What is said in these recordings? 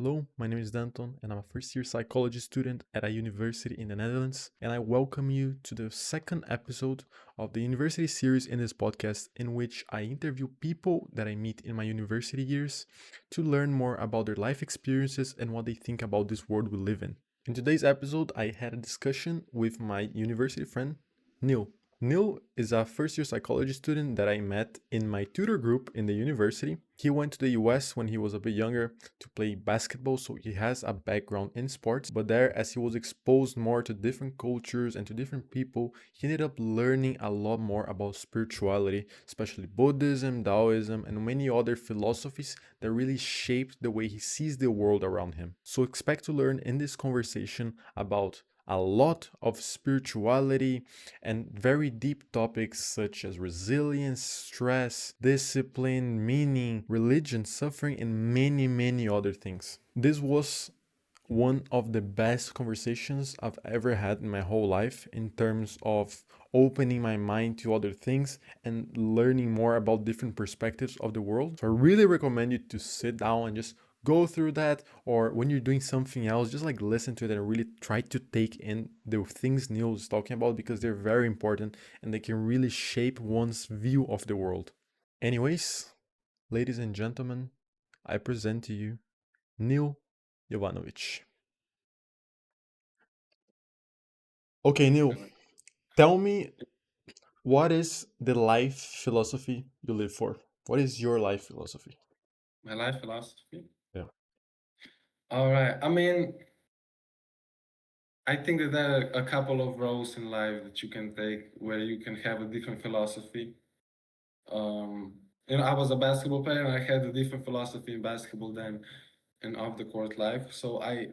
Hello, my name is Danton, and I'm a first year psychology student at a university in the Netherlands. And I welcome you to the second episode of the university series in this podcast, in which I interview people that I meet in my university years to learn more about their life experiences and what they think about this world we live in. In today's episode, I had a discussion with my university friend, Neil. Neil is a first year psychology student that I met in my tutor group in the university. He went to the US when he was a bit younger to play basketball, so he has a background in sports. But there, as he was exposed more to different cultures and to different people, he ended up learning a lot more about spirituality, especially Buddhism, Taoism, and many other philosophies that really shaped the way he sees the world around him. So expect to learn in this conversation about a lot of spirituality and very deep topics such as resilience, stress, discipline, meaning, religion, suffering, and many, many other things. This was one of the best conversations I've ever had in my whole life in terms of opening my mind to other things and learning more about different perspectives of the world. So I really recommend you to sit down and just go through that, or when you're doing something else, just like listen to it and really try to take in the things Neil is talking about, because they're very important and they can really shape one's view of the world. Anyways, ladies and gentlemen, I present to you Neil Jovanović. Okay, Neil, tell me, what is the life philosophy you live for? What is your life philosophy? My life philosophy. Yeah. All right. I mean, I think that there are a couple of roles in life that you can take where you can have a different philosophy. Um, I was a basketball player and I had a different philosophy in basketball than in off the court life. So I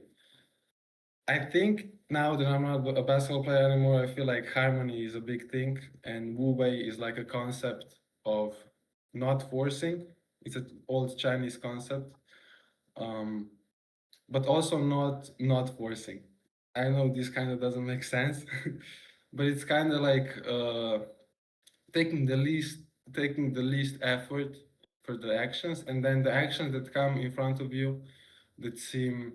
think now that I'm not a basketball player anymore, I feel like harmony is a big thing, and Wu Wei is like a concept of not forcing. It's an old Chinese concept. Um, but also not forcing. I know this kind of doesn't make sense, but it's kind of like taking the least taking the least effort for the actions, and then the actions that come in front of you that seem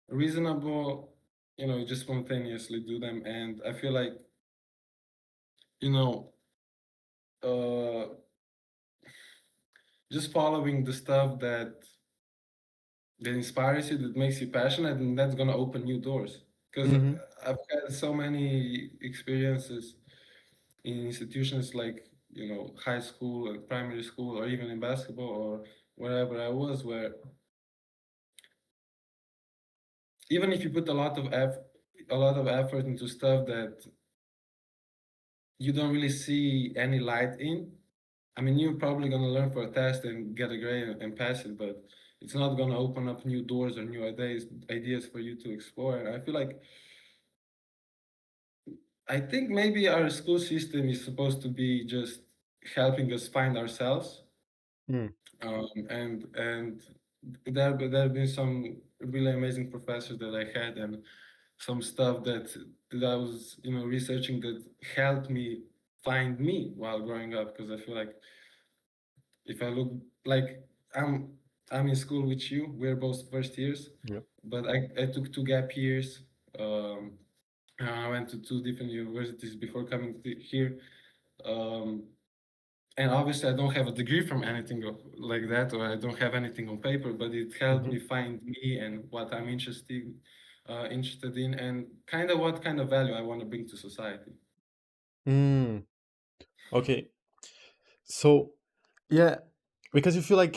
reasonable, you just spontaneously do them. And I feel like you know uh, just following the stuff that inspires you, that makes you passionate, and that's gonna open new doors. Because Mm-hmm. I've had so many experiences in institutions like high school and primary school, or even in basketball or wherever I was, where even if you put a lot of effort into stuff that you don't really see any light in. I mean, you're probably gonna learn for a test and get a grade and pass it, but it's not gonna open up new doors or new ideas for you to explore. And I feel like I think maybe our school system is supposed to be just helping us find ourselves. Mm. And there have been some really amazing professors that I had, and some stuff that I was researching that helped me find me while growing up. Because I feel like if I look like I'm I'm in school with you, we're both first years, Yeah. but I took two gap years. Um, I went to two different universities before coming to here. Um, and obviously, I don't have a degree from anything like that, or I don't have anything on paper, but it helped Mm-hmm. me find me and what I'm interested in, and kind of what kind of value I want to bring to society. Mm. Okay. So, yeah, because you feel like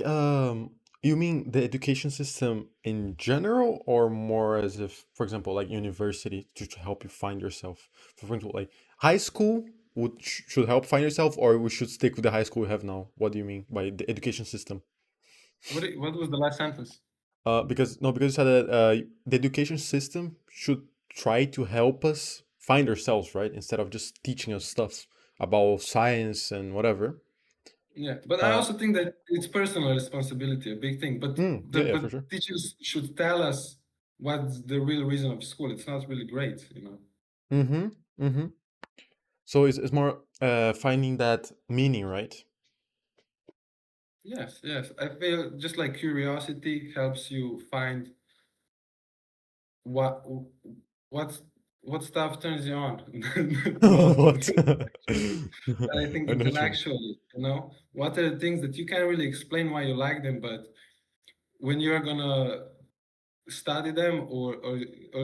you mean the education system in general, or more as if, for example, like university to help you find yourself. For example, like high school should help find yourself, or we should stick with the high school we have now. What do you mean by the education system? What was the last sentence? Because no, because you said that the education system should try to help us find ourselves, right? Instead of just teaching us stuff about science and whatever. Yeah, but I Uh, also think that it's personal responsibility, a big thing. But yeah, yeah, for sure. teachers should tell us what's the real reason of school. It's not really great. Mm-hmm. Mm-hmm. So it's more finding that meaning, right? Yes, yes. I feel just like curiosity helps you find what what's what stuff turns you on? Well, What? I think I know what you mean. intellectually, what are the things that you can't really explain why you like them, but when you're gonna study them or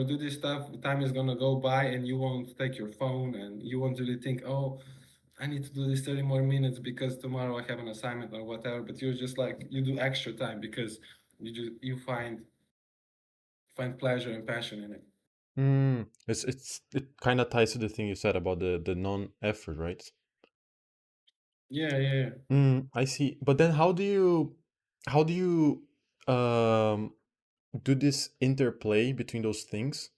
do this stuff, time is gonna go by and you won't take your phone and you won't really think, oh, I need to do this 30 more minutes because tomorrow I have an assignment or whatever. But you're just like you do extra time because you find pleasure and passion in it. It kind of ties to the thing you said about the non-effort, right? Yeah, yeah, yeah. I see. But then how do you um do this interplay between those things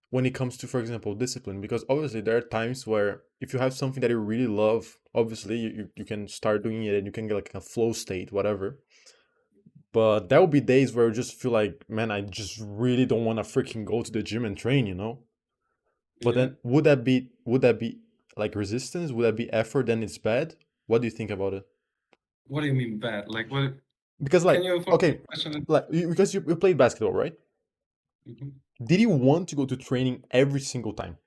when it comes to, for example, discipline? Because obviously there are times where if you have something that you really love, obviously you can start doing it and you can get like a flow state, whatever. But there will be days where you just feel like, man, I just really don't want to freaking go to the gym and train, you know? But Yeah. then would that be like resistance? Would that be effort? Then it's bad? What do you think about it? What do you mean bad? Like what? Because Can like, you formulate okay, the question? because you played basketball, right? Mhm. Did you want to go to training every single time?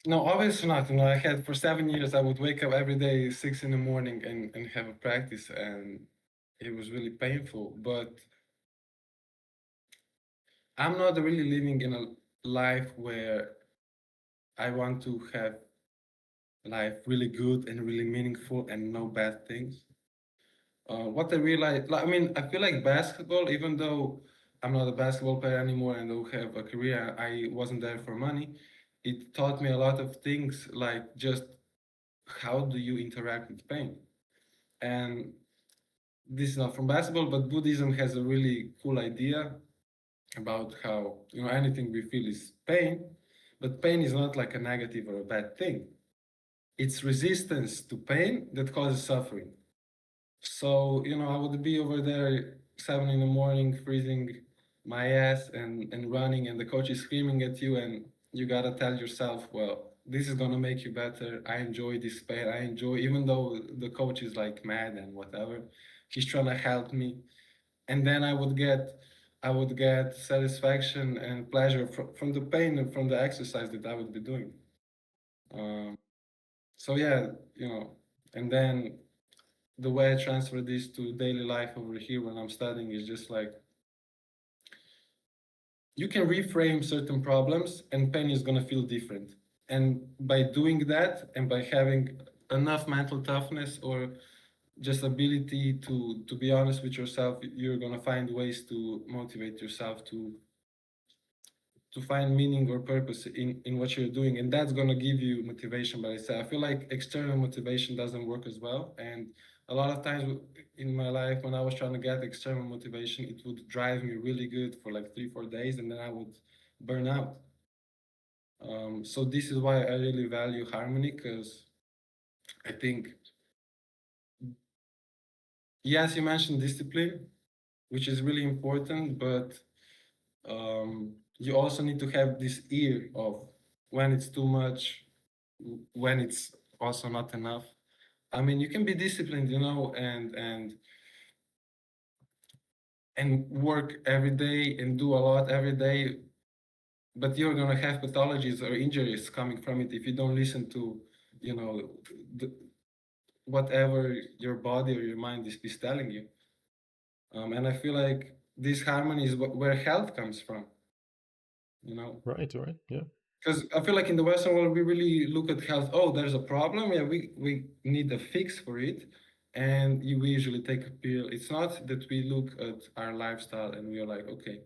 No, obviously not. I had for 7 years, I would wake up every day 6 in the morning and have a practice, and it was really painful. But I'm not really living in a life where I want to have life really good and really meaningful and no bad things. What I realized, like, I mean, I feel like basketball, even though I'm not a basketball player anymore and don't have a career, I wasn't there for money. It taught me a lot of things, like just how do you interact with pain. And this is not from basketball, but Buddhism has a really cool idea about how anything we feel is pain, but pain is not like a negative or a bad thing. It's resistance to pain that causes suffering. So, I would be over there 7 in the morning, freezing my ass and running, and the coach is screaming at you, and you gotta tell yourself, well, this is gonna make you better. I enjoy this pain. I enjoy, even though the coach is like mad and whatever, he's trying to help me. And then I would get satisfaction and pleasure from the pain and from the exercise that I would be doing. Um, so yeah, and then the way I transfer this to daily life over here when I'm studying is just like you can reframe certain problems and pain is gonna feel different. And by doing that and by having enough mental toughness or just ability to be honest with yourself, you're gonna find ways to motivate yourself to find meaning or purpose in what you're doing, and that's going to give you motivation. But I feel like external motivation doesn't work as well, and a lot of times in my life when I was trying to get external motivation, it would drive me really good for like 3 4 days and then I would burn out. So this is why I really value harmony, because I think, yes, you mentioned discipline, which is really important, but you also need to have this ear of when it's too much, when it's also not enough. I mean, you can be disciplined, and work every day and do a lot every day, but you're gonna have pathologies or injuries coming from it if you don't listen to, you know, the, whatever your body or your mind is telling you. And I feel like this harmony is where health comes from, you know. Right, right, yeah. Because I feel like in the Western world, we really look at health. Oh, there's a problem. Yeah, we need a fix for it. And we usually take a pill. It's not that we look at our lifestyle and we are like, okay,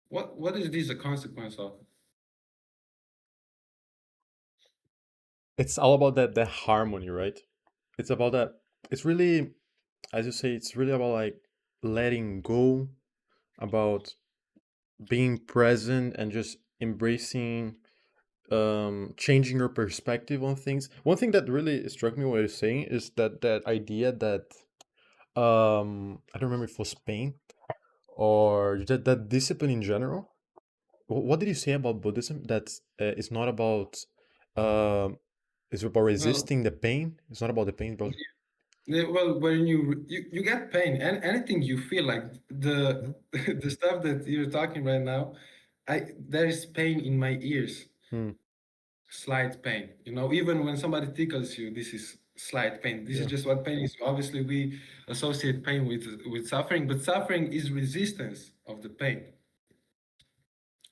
what is this a consequence of? It's all about that harmony, right? It's about that. It's really, as you say, it's really about like letting go, about being present and just embracing, changing your perspective on things. One thing that really struck me what you're saying is that idea that, I don't remember if it was Spain or that discipline in general. What did you say about Buddhism? That it's not about, um it's about Well, resisting the pain. It's not about the pain, but Yeah, well, when you get pain and anything you feel like the Mhm. the stuff that you're talking right now, there is pain in my ears, Hmm. slight pain. You know, even when somebody tickles you, this is slight pain. This is Yeah. just what pain is. Obviously, we associate pain with suffering, but suffering is resistance of the pain.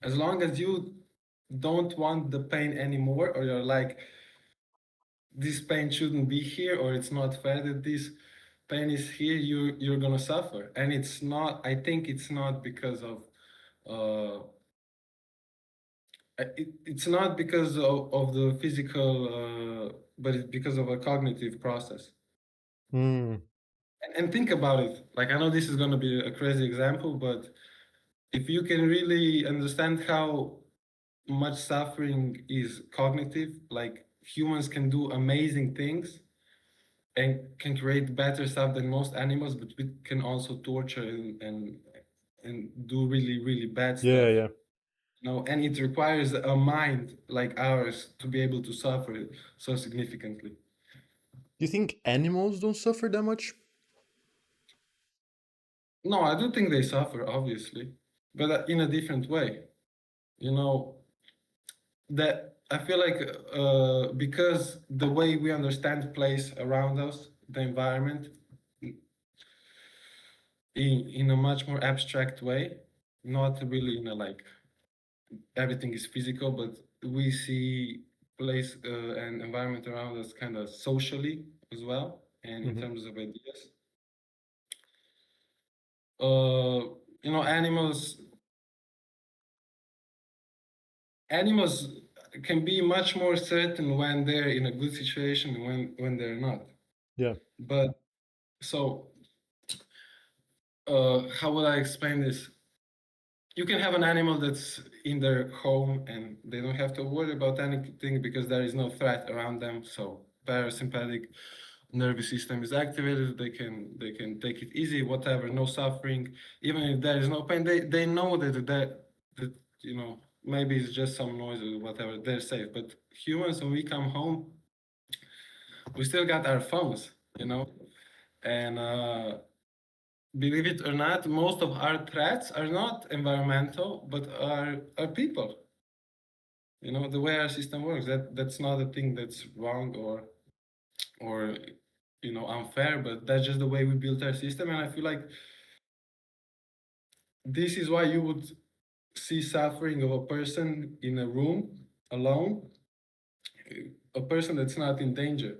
As long as you don't want the pain anymore, or you're like, this pain shouldn't be here, or it's not fair that this pain is here, you're gonna suffer. And it's not, I think it's not because of uh it's not because of the physical but it's because of a cognitive process. Hmm. And think about it, like, I know this is going to be a crazy example, but if you can really understand how much suffering is cognitive, like humans can do amazing things and can create better stuff than most animals, but we can also torture and do really really bad Yeah, stuff. yeah. No, and it requires a mind like ours to be able to suffer it so significantly. Do you think animals don't suffer that much? No, I do think they suffer, obviously, but in a different way. You know, that I feel like because the way we understand place around us, the environment, in a much more abstract way, not really in a like everything is physical, but we see place and environment around us kind of socially as well, and in Hmm. terms of ideas. Uh, you know, animals can be much more certain when they're in a good situation and when they're not. Yeah. But so, how would I explain this? You can have an animal that's in their home and they don't have to worry about anything because there is no threat around them. So parasympathetic nervous system is activated. They can take it easy, whatever, no suffering. Even if there is no pain, they know that you know, maybe it's just some noise or whatever. They're safe. But humans, when we come home, we still got our phones, you know, and believe it or not, most of our threats are not environmental, but are people. You know, the way our system works. That's not a thing that's wrong or you know, unfair, but that's just the way we built our system. And I feel like this is why you would see suffering of a person in a room alone, a person that's not in danger.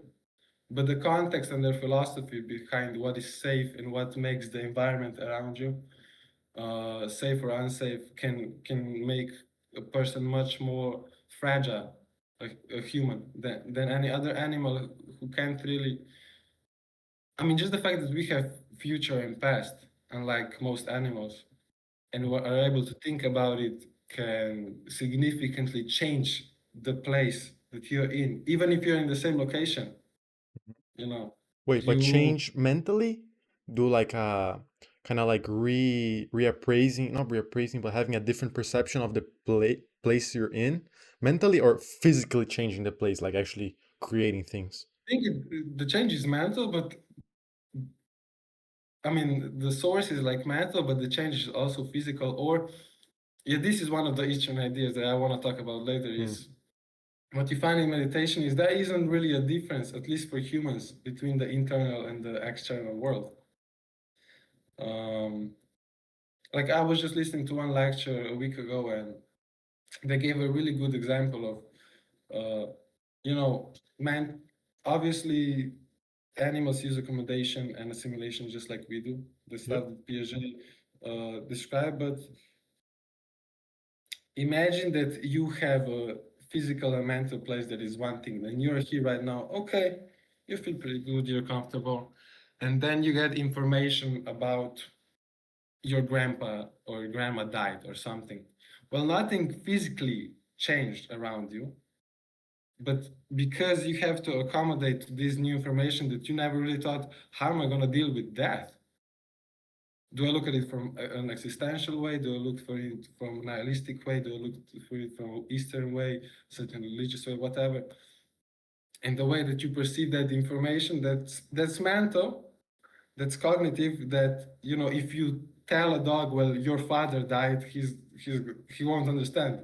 But the context and their philosophy behind what is safe and what makes the environment around you safe or unsafe can make a person much more fragile, a human, than any other animal who can't really. I mean, just the fact that we have future and past, unlike most animals, and we are able to think about it can significantly change the place that you're in, even if you're in the same location. You know, Wait, but you change mentally? Do like a kind of like reappraising, not reappraising, but having a different perception of the place you're in mentally or physically changing the place, like actually creating things. think the change is mental, but I mean, the source is like mental, but the change is also physical. Or, yeah, this is one of the Eastern ideas that I want to talk about later. Hmm. Is what you find in meditation is there isn't really a difference, at least for humans, between the internal and the external world. Um, like I was just listening to one lecture a week ago, and they gave a really good example of, you know, man. Obviously, animals use accommodation and assimilation just like we do. The Yep. stuff that Piaget described, but imagine that you have a physical and mental place that is one thing, and you're here right now. Okay, you feel pretty good, you're comfortable, and then you get information about your grandpa or your grandma died or something. Well, nothing physically changed around you, but because you have to accommodate to this new information that you never really thought, how am I going to deal with death? Do I look at it from an existential way? Do I look for it from a nihilistic way? Do I look for it from Eastern way, certain religious way, whatever? and the way that you perceive that information, that's mental, that's cognitive. That, if you tell a dog, well, your father died, he won't understand.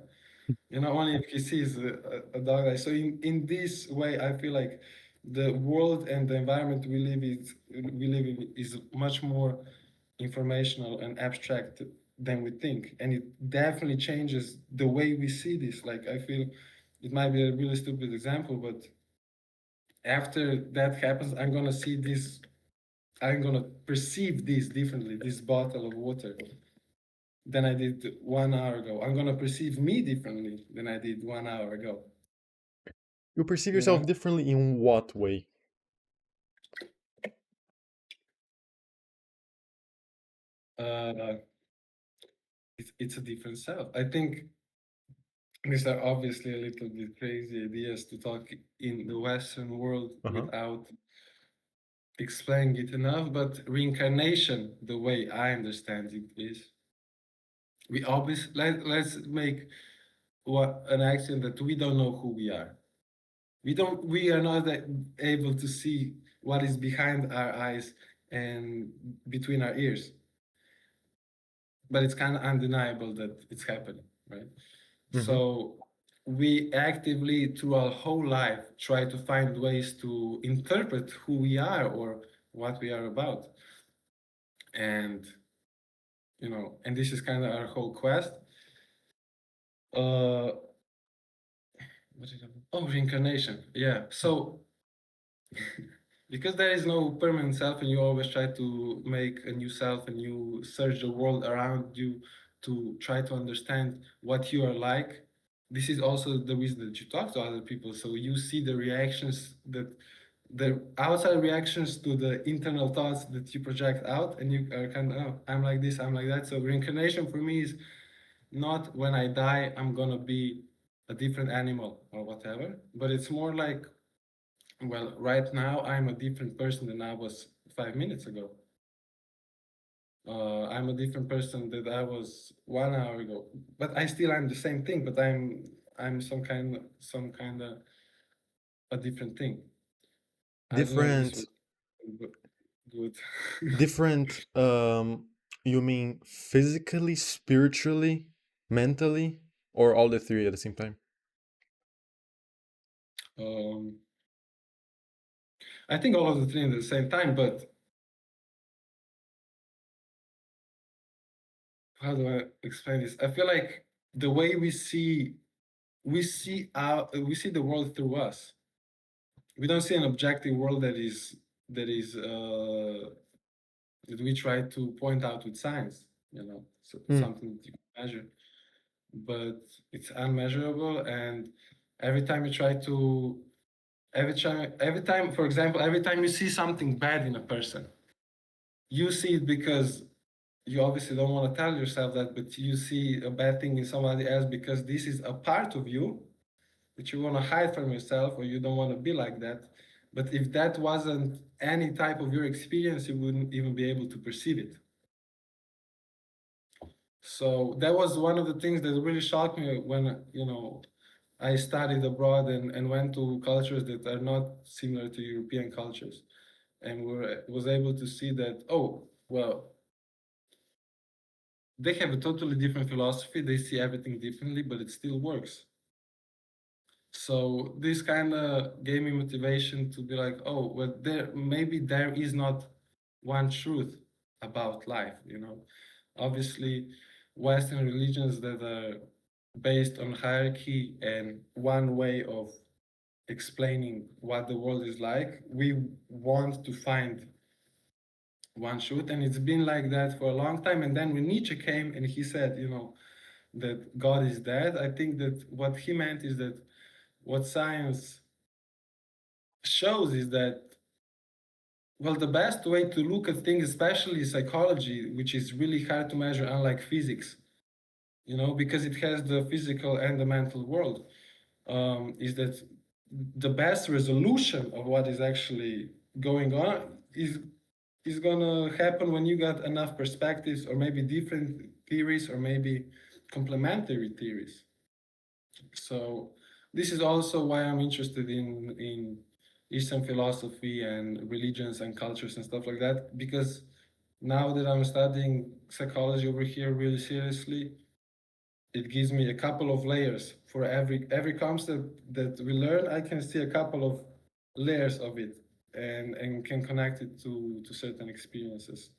Only if he sees a dog die. So in this way, I feel like the world and the environment we live in is much more informational and abstract than we think, and it definitely changes the way we see this. Like, I feel it might be a really stupid example, but after that happens, I'm gonna perceive this differently, this bottle of water, than I did 1 hour ago. I'm gonna perceive me differently than I did 1 hour ago. You perceive You yourself know, differently in what way? uh, it's a different self. I think these are obviously a little bit crazy ideas to talk in the Western world Uh-huh. without explaining it enough, but reincarnation, the way I understand it, is we always let's make what an action that we don't know who we are. We are not able to see what is behind our eyes and between our ears, but it's kind of undeniable that it's happening, right? Mm-hmm. So we actively through our whole life try to find ways to interpret who we are or what we are about. And and this is kind of our whole quest. uh what is it? Oh, reincarnation. Yeah. So because there is no permanent self and you always try to make a new self and you search the world around you to try to understand what you are like, this is also the reason that you talk to other people, so you see the reactions, that the outside reactions to the internal thoughts that you project out, and you are kind of, oh, I'm like this, I'm like that. So reincarnation for me is not when I die I'm gonna be a different animal or whatever, but it's more like, well, right now I'm a different person than I was 5 minutes ago. I'm a different person than I was 1 hour ago. But I still am the same thing. But I'm some kind of a different thing. I don't know if this Different, was good. different, you mean physically, spiritually, mentally, or all the three at the same time? um, I think all of the three at the same time. But how do I explain this? I feel like the way we see the world through us. We don't see an objective world that that we try to point out with science, so Mm. something that you can measure, but it's unmeasurable. And every time you try to, every time, for example, every time you see something bad in a person, you see it because you obviously don't want to tell yourself that, but you see a bad thing in somebody else because this is a part of you that you want to hide from yourself, or you don't want to be like that. But if that wasn't any type of your experience, you wouldn't even be able to perceive it. So that was one of the things that really shocked me when, I studied abroad and went to cultures that are not similar to European cultures, and was able to see that, oh, well, they have a totally different philosophy. They see everything differently, but it still works. So this kind of gave me motivation to be like, oh, well, there is not one truth about life. Obviously, Western religions that are based on hierarchy and one way of explaining what the world is like, we want to find one truth, and it's been like that for a long time. And then when Nietzsche came and he said, that God is dead, I think that what he meant is that what science shows is that, well, the best way to look at things, especially psychology, which is really hard to measure, unlike physics, because it has the physical and the mental world, is that the best resolution of what is actually going on is gonna happen when you got enough perspectives, or maybe different theories, or maybe complementary theories. So this is also why I'm interested in Eastern philosophy and religions and cultures and stuff like that. Because now that I'm studying psychology over here really seriously, it gives me a couple of layers for every concept that we learn. I can see a couple of layers of it and can connect it to certain experiences.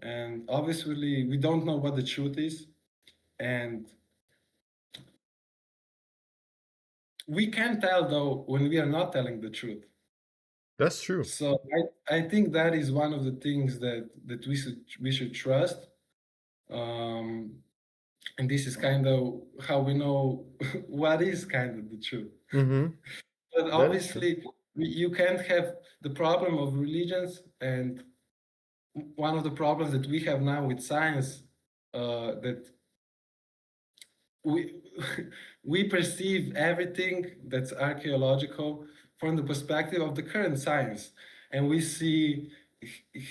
And obviously, we don't know what the truth is, and we can tell though when we are not telling the truth. That's true. So I think that is one of the things that we should trust. Um, and this is kind of how we know what is kind of the truth. Mm-hmm. But That is true. obviously, you can't have the problem of religions, and one of the problems that we have now with science, that we we perceive everything that's archaeological from the perspective of the current science, and we see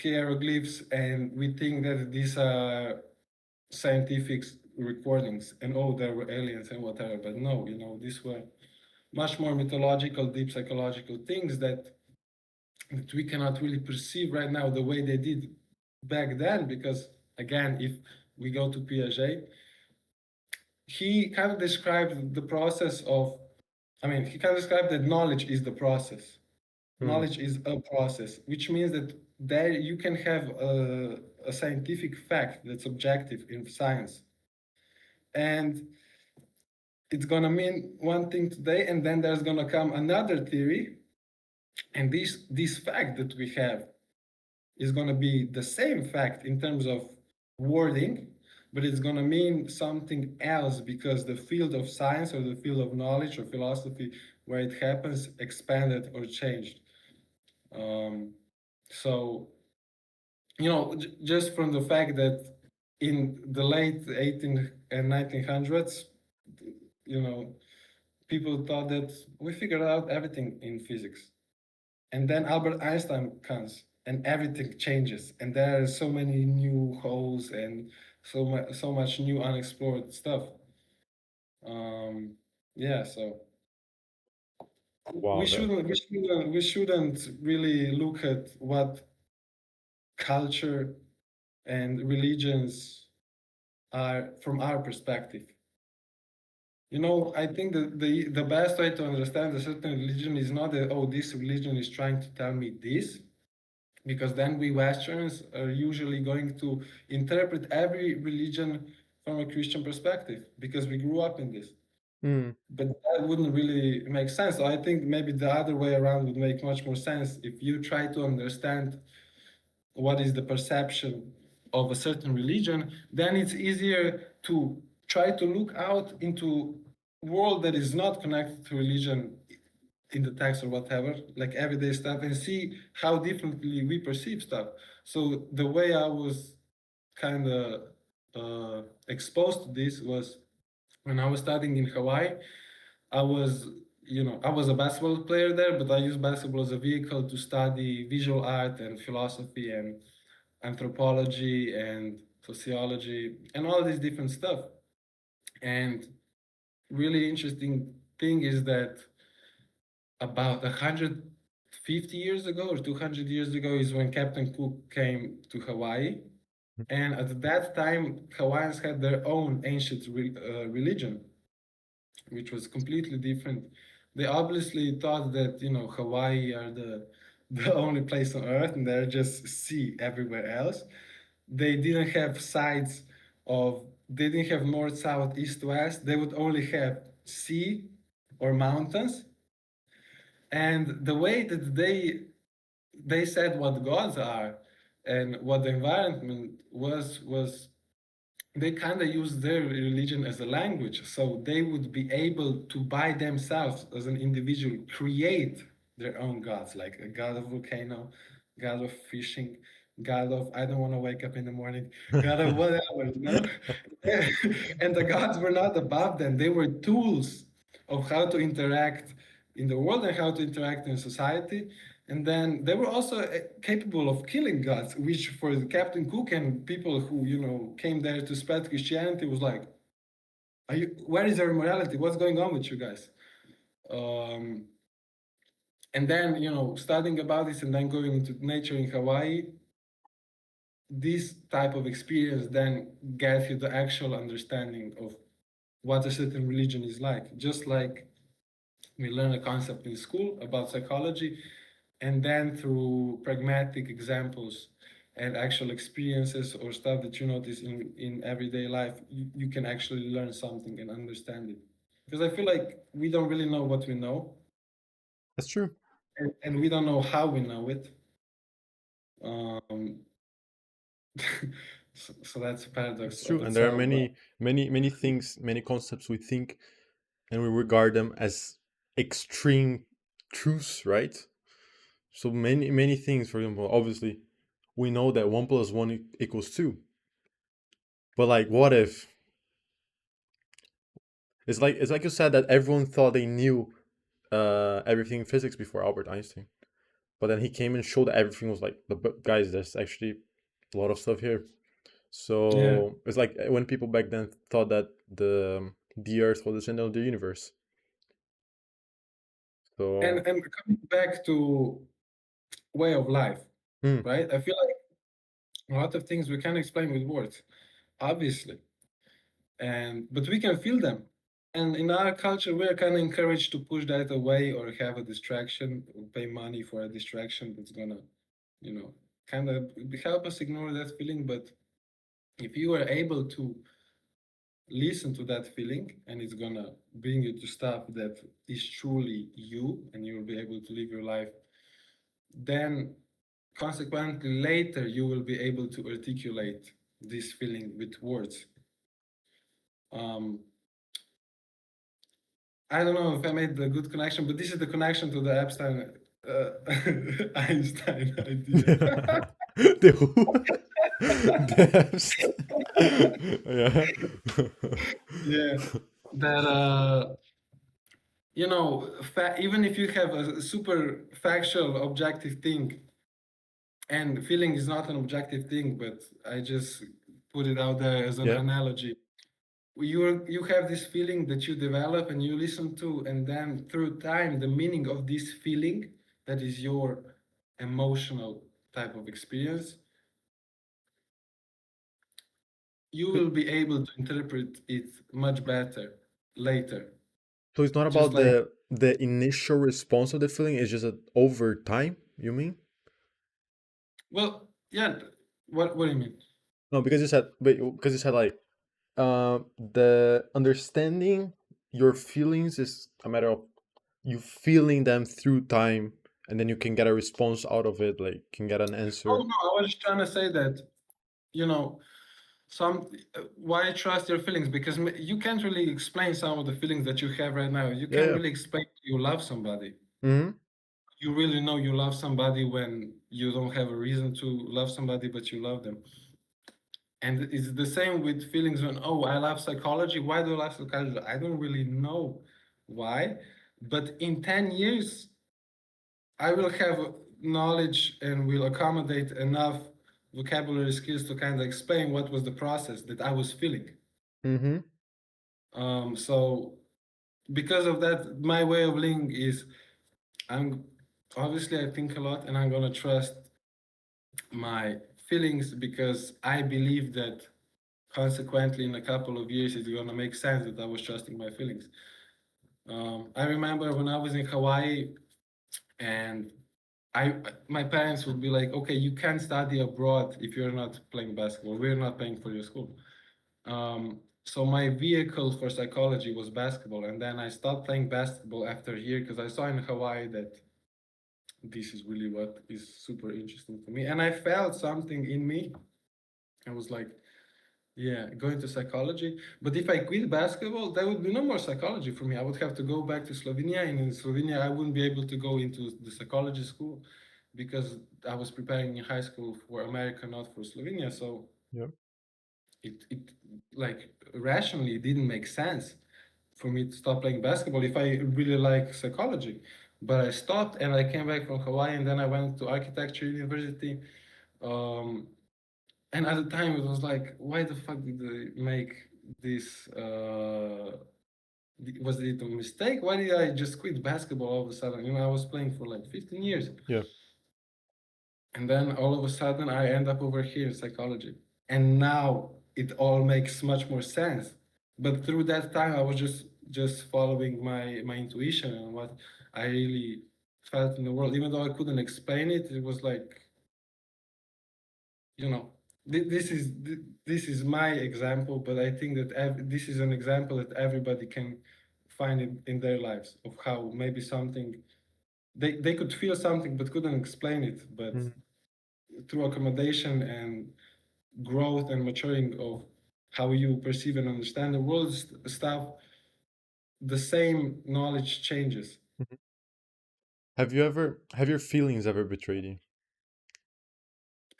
hieroglyphs, and we think that these are scientific recordings, and oh, there were aliens and whatever. But no, these were much more mythological, deep psychological things that we cannot really perceive right now the way they did back then. Because again, if we go to Piaget, he kind of described the process of, I mean, he kind of described that knowledge is the process. Mm. Knowledge is a process, which means that there you can have a scientific fact that's objective in science. And it's going to mean one thing today, and then there's going to come another theory. And this fact that we have is going to be the same fact in terms of wording, but it's going to mean something else because the field of science or the field of knowledge or philosophy where it happens expanded or changed. So, just from the fact that in the late 18 and 1900s, you know, people thought that we figured out everything in physics. And then Albert Einstein comes and everything changes. And there are so many new holes and so much new unexplored stuff. Um, yeah, so we Wow. shouldn't we shouldn't we shouldn't really look at what culture and religions are from our perspective. I think that the best way to understand a certain religion is not that, oh, this religion is trying to tell me this, because then we Westerns are usually going to interpret every religion from a Christian perspective because we grew up in this. Mm. But that wouldn't really make sense. So I think maybe the other way around would make much more sense. If you try to understand what is the perception of a certain religion, then it's easier to try to look out into world that is not connected to religion in the text or whatever, like everyday stuff, and see how differently we perceive stuff. So the way I was kind of exposed to this was when I was studying in Hawaii. I was, I was a basketball player there, but I used basketball as a vehicle to study visual art and philosophy and anthropology and sociology and all this different stuff. And really interesting thing is that about 150 years ago or 200 years ago is when Captain Cook came to Hawaii. And at that time, Hawaiians had their own ancient religion, which was completely different. They obviously thought that, Hawaii are the only place on earth and there's just sea everywhere else. They didn't have sides they didn't have north, south, east, west. They would only have sea or mountains. And the way that they said what gods are and what the environment was they kind of used their religion as a language, so they would be able to by themselves as an individual create their own gods, like a god of volcano, god of fishing, god of I don't want to wake up in the morning, god of whatever. And the gods were not above them, they were tools of how to interact in the world and how to interact in society. And then they were also capable of killing gods, which for the Captain Cook and people who, came there to spread Christianity was like, where is your morality? What's going on with you guys? Um, and then, studying about this and then going into nature in Hawaii, this type of experience then gets you the actual understanding of what a certain religion is like. Just like we learn a concept in school about psychology, and then through pragmatic examples and actual experiences or stuff that you notice in everyday life, you can actually learn something and understand it. Because I feel like we don't really know what we know, That's true. and we don't know how we know it. Um, so that's a paradox It's of true. And there are itself. But many things, many concepts we think and we regard them as extreme truths, right? So many things. For example, obviously, we know that 1 + 1 = 2. But like, what if it's like you said that everyone thought they knew everything in physics before Albert Einstein, but then he came and showed that everything was like guys. There's actually a lot of stuff here. yeah, So it's like when people back then thought that the Earth was the center of the universe. So and coming back to way of life, hmm, right? I feel like a lot of things we can't explain with words, obviously, and but we can feel them. And in our culture, we are kind of encouraged to push that away or have a distraction, or pay money for a distraction that's gonna, you know, kind of help us ignore that feeling. But if you are able to listen to that feeling and it's gonna bring you to stuff that is truly you and you will be able to live your life, then consequently later you will be able to articulate this feeling with words. um, I don't know if I made the good connection, but this is the connection to the Epstein Einstein idea. the who? Depths. Yeah. Yeah, that even if you have a super factual objective thing, and feeling is not an objective thing, but I just put it out there as an Yeah. analogy. You have this feeling that you develop and you listen to, and then through time the meaning of this feeling, that is your emotional type of experience, you So will be able to interpret it much better later. so it's not Just about like, the initial response of the feeling, it's just that over time, you mean? well, yeah, what do you mean? No, because you said like the understanding your feelings is a matter of you feeling them through time, and then you can get a response out of it, like can get an Oh answer. no, I was trying to say that, you know some why trust your feelings, because you can't really explain some of the feelings that you have right now. You Yeah, can't yeah. really explain you love somebody. Hmm. You really know you love somebody when you don't have a reason to love somebody, but you love them. And it's the same with feelings. When, oh, I love psychology. Why do I love psychology? I don't really know why, but in 10 years I will have knowledge and will accommodate enough vocabulary skills to kind of explain what was the process that I was feeling. Hmm. So because of that, my way of living is, I'm obviously I think a lot and I'm gonna trust my feelings, because I believe that consequently in a couple of years it's gonna make sense that I was trusting my feelings. I remember when I was in Hawaii, and I my parents would be like, okay, you can't study abroad if you're not playing basketball. We're not paying for your school. So my vehicle for psychology was basketball, and then I stopped playing basketball after a year because I saw in Hawaii that this is really what is super interesting to me, and I felt something in me. I was like, yeah, going to psychology. But if I quit basketball, there would be no more psychology for me. I would have to go back to Slovenia, and in Slovenia, I wouldn't be able to go into the psychology school because I was preparing in high school for America, not for Slovenia. So Yeah. it like rationally it didn't make sense for me to stop playing basketball if I really like psychology. But I stopped and I came back from Hawaii, and then I went to architecture university. Um, and at the time it was like, why the fuck did they make this Was it a mistake? Why did I just quit basketball all of a sudden? I was playing for like 15 years. Yeah. And then all of a sudden I end up over here in psychology. And now it all makes much more sense. But through that time I was just following my intuition and what I really felt in the world. Even though I couldn't explain it, it was like, you know, this is my example, but I think that this is an example that everybody can find in their lives of how maybe something they could feel something but couldn't explain it, but Mhm. through accommodation and growth and maturing of how you perceive and understand the world stuff, the same knowledge changes. Mhm. Have your feelings ever betrayed you?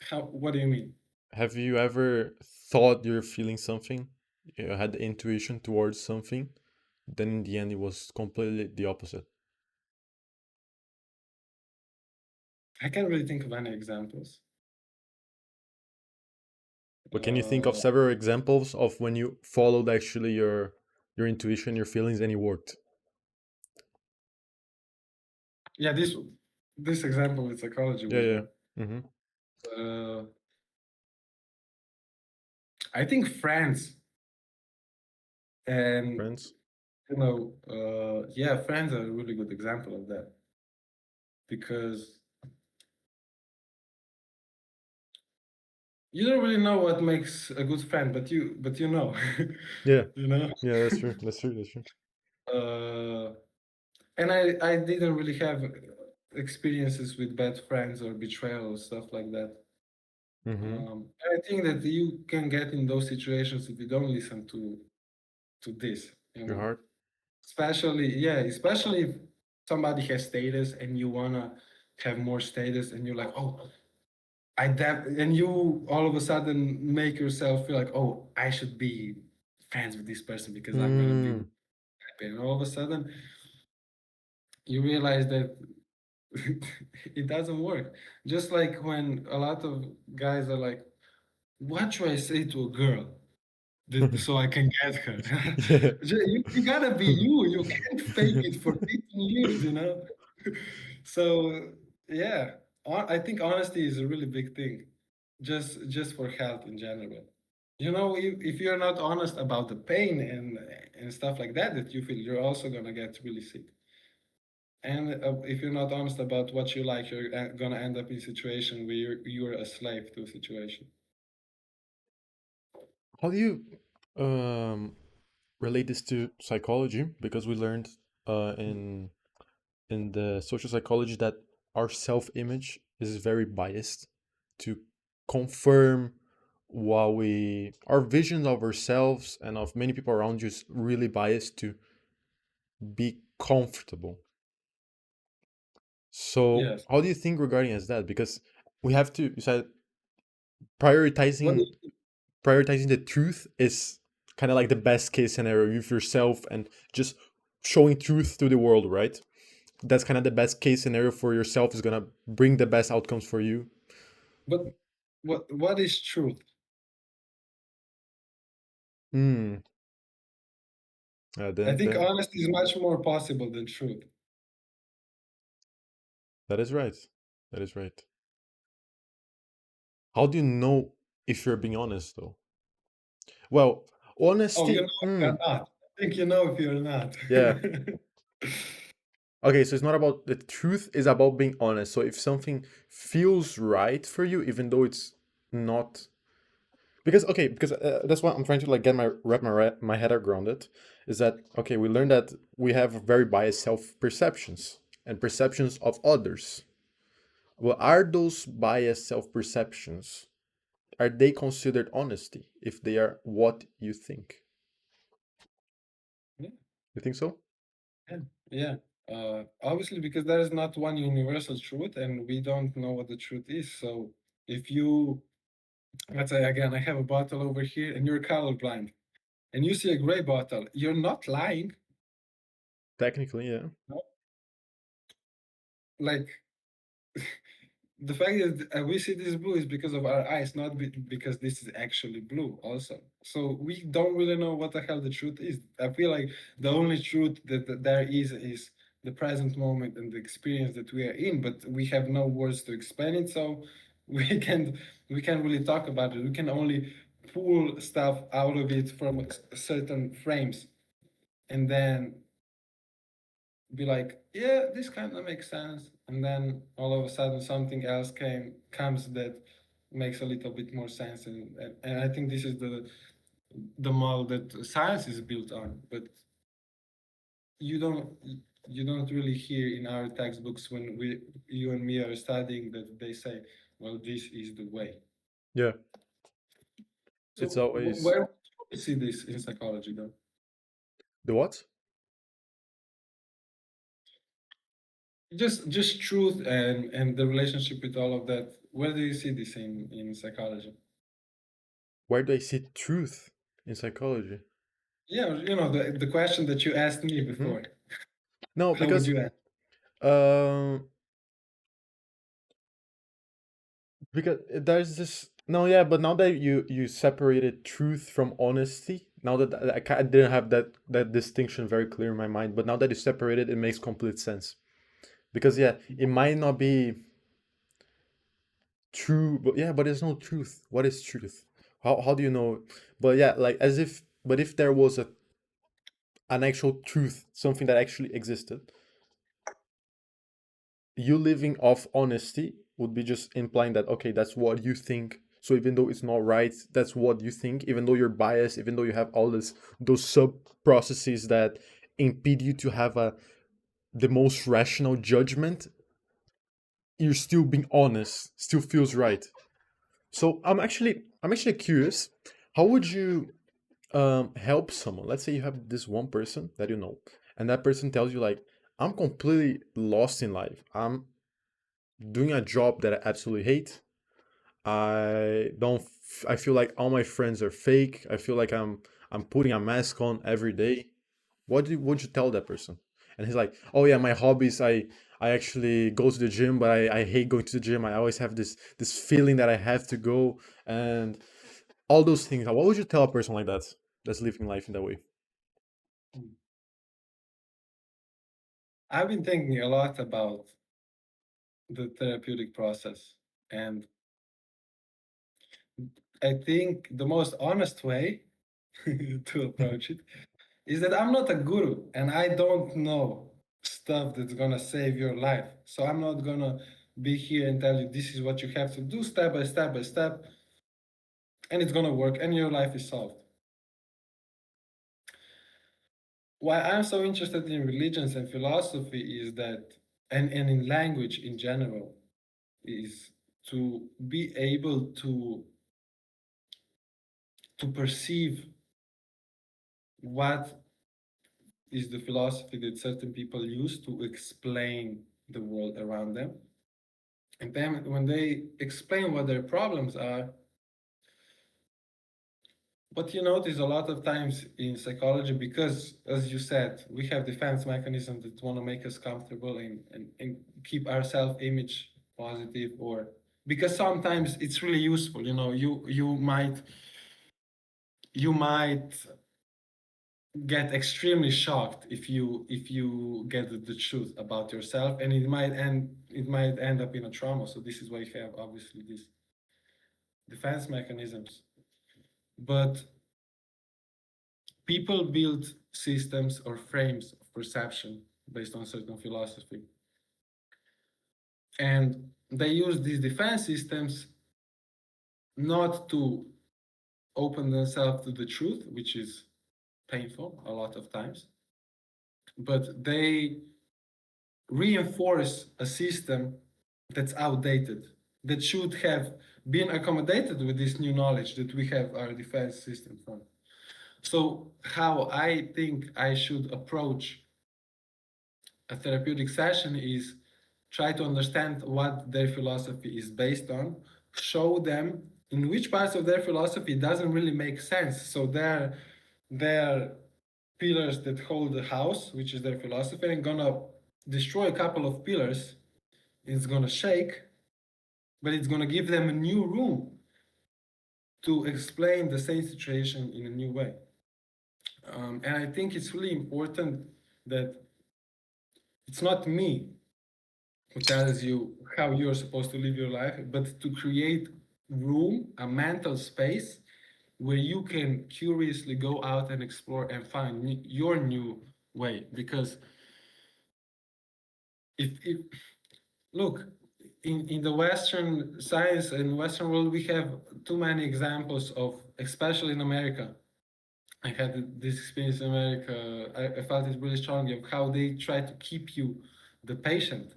How? What do you mean? Have you ever thought you're feeling something? You had the intuition towards something, then in the end it was completely the opposite. I can't really think of any examples. But can you think of Uh, several examples of when you followed actually your intuition, your feelings, and it worked? yeah, this example with psychology Yeah, was yeah. one. Mm-hmm. Uh, I think friends and Friends. yeah, friends are a really good example of that because you don't really know what makes a good friend, but you know, Yeah, you know. yeah. That's true. That's true. That's true. Uh, and I didn't really have experiences with bad friends or betrayal or stuff like that. Mm-hmm. I think that you can get in those situations if you don't listen to this, Your heart. especially yeah, especially if somebody has status and you wanna have more status and you're like, oh, and you all of a sudden make yourself feel like, oh, I should be friends with this person because I'm gonna be Mm. happy. And all of a sudden you realize that it doesn't work. Just like when a lot of guys are like, what should I say to a girl so I can get her? Yeah. You gotta be you. You can't fake it for 15 years, So yeah, I think honesty is a really big thing, just for health in general. If you're not honest about the pain and stuff like that that you feel, you're also gonna get really sick. And if you're not honest about what you like, you're gonna end up in a situation where you're a slave to a situation. How do you relate this to psychology? Because we learned in the social psychology that our self-image is very biased to confirm what we our vision of ourselves and of many people around you is really biased to be comfortable. So Yes. how do you think regarding as that? Because we have to, you said, What prioritizing prioritizing the truth is kind of like the best case scenario with yourself and just showing truth to the world, right? That's kind of the best case scenario for yourself, is gonna bring the best outcomes for you. but what is truth? Hmm. I Then think then honesty is much more possible than truth. that is right. That is right. How do you know if you're being honest though? Well, Oh, you know honesty. if you're not. I think you know if you're not. Yeah. Okay, so it's not about the truth, is about being honest. So if something feels right for you, even though it's not, because that's what I'm trying to like get my my head around it, is that okay, we learned that we have very biased self perceptions and perceptions of others. Well, are those biased self perceptions, are they considered honesty if they are what you think? Yeah, You think so? yeah, yeah. Obviously, because there is not one universal truth, and we don't know what the truth is. So, if you, let's say again, I have a bottle over here, and you're colorblind, and you see a gray bottle, you're not lying. Technically, yeah. No? Like the fact that we see this blue is because of our eyes, not because this is actually blue also. So we don't really know what the hell the truth is. I feel like the only truth that there is the present moment and the experience that we are in, but we have no words to explain it, so we can't we can't really talk about it. We can only pull stuff out of it from certain frames and then be like, yeah, this kind of makes sense, and then all of a sudden something else comes that makes a little bit more sense, and I think this is the model that science is built on. But you don't you don't really hear in our textbooks when we you and me are studying that they say, well, this is the way. Yeah, So it's always where do you see this in psychology though? the what? Just truth and the relationship with all of that. Where do you see this in psychology? Where do I see truth in psychology? Yeah, the question that you asked me Hmm. before. No, How would because you ask? um, because there's this no, yeah, but now that you separated truth from honesty, now that I didn't have that distinction very clear in my mind, but now that you separated, it makes complete sense. Because yeah, it might not be true, but yeah, but there's no truth. What is truth? How do you know? But yeah, like as if, but if there was an actual truth, something that actually existed, you living off honesty would be just implying that okay, that's what you think. So even though it's not right, that's what you think. Even though you're biased, even though you have all this those sub processes that impede you to have a the most rational judgment, you're still being honest. Still feels right. So I'm actually curious. How would you help someone? Let's say you have this one person that you know, and that person tells you like, I'm completely lost in life. I'm doing a job that I absolutely hate. I feel like all my friends are fake. I feel like I'm putting a mask on every day. Would you tell that person? And he's like, oh yeah, my hobbies, I actually go to the gym, but I hate going to the gym. I always have this feeling that I have to go, and all those things. What would you tell a person like that that's living life in that way? I've been thinking a lot about the therapeutic process, and I think the most honest way to approach it is that I'm not a guru and I don't know stuff that's gonna save your life. So I'm not gonna be here and tell you this is what you have to do step by step by step, and it's gonna work and your life is solved. Why I'm so interested in religions and philosophy is that, and in language in general, is to be able to perceive what is the philosophy that certain people use to explain the world around them. And then when they explain what their problems are, what you notice a lot of times in psychology, because as you said, we have defense mechanisms that want to make us comfortable and keep our self-image positive, or because sometimes it's really useful, you might get extremely shocked if you get the truth about yourself, and it might end up in a trauma. So this is why you have obviously these defense mechanisms. But people build systems or frames of perception based on certain philosophy, and they use these defense systems not to open themselves to the truth, which is painful a lot of times, but they reinforce a system that's outdated, that should have been accommodated with this new knowledge that we have our defense system from. So, how I think I should approach a therapeutic session is try to understand what their philosophy is based on, show them in which parts of their philosophy doesn't really make sense. So, their pillars that hold the house, which is their philosophy, and gonna destroy a couple of pillars. It's gonna shake, but it's going to give them a new room to explain the same situation in a new way. And I think it's really important that it's not me who tells you how you're supposed to live your life, but to create room, a mental space where you can curiously go out and explore and find your new way. Because if look, in the Western science and Western world, we have too many examples of, especially in America. I had this experience in America. I felt it really strongly of how they try to keep you, the patient,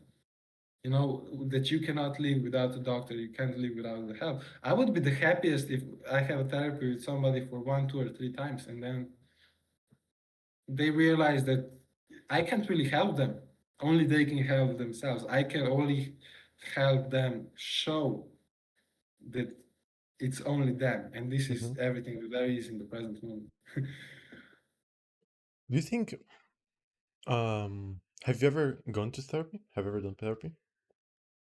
that you cannot live without a doctor, you can't live without the help. I would be the happiest if I have a therapy with somebody for one, two, or three times, and then they realize that I can't really help them. Only they can help themselves. I can only help them show that it's only them, and this is Mhm. everything that there is in the present moment. Do you think have you ever gone to therapy? Have you ever done therapy?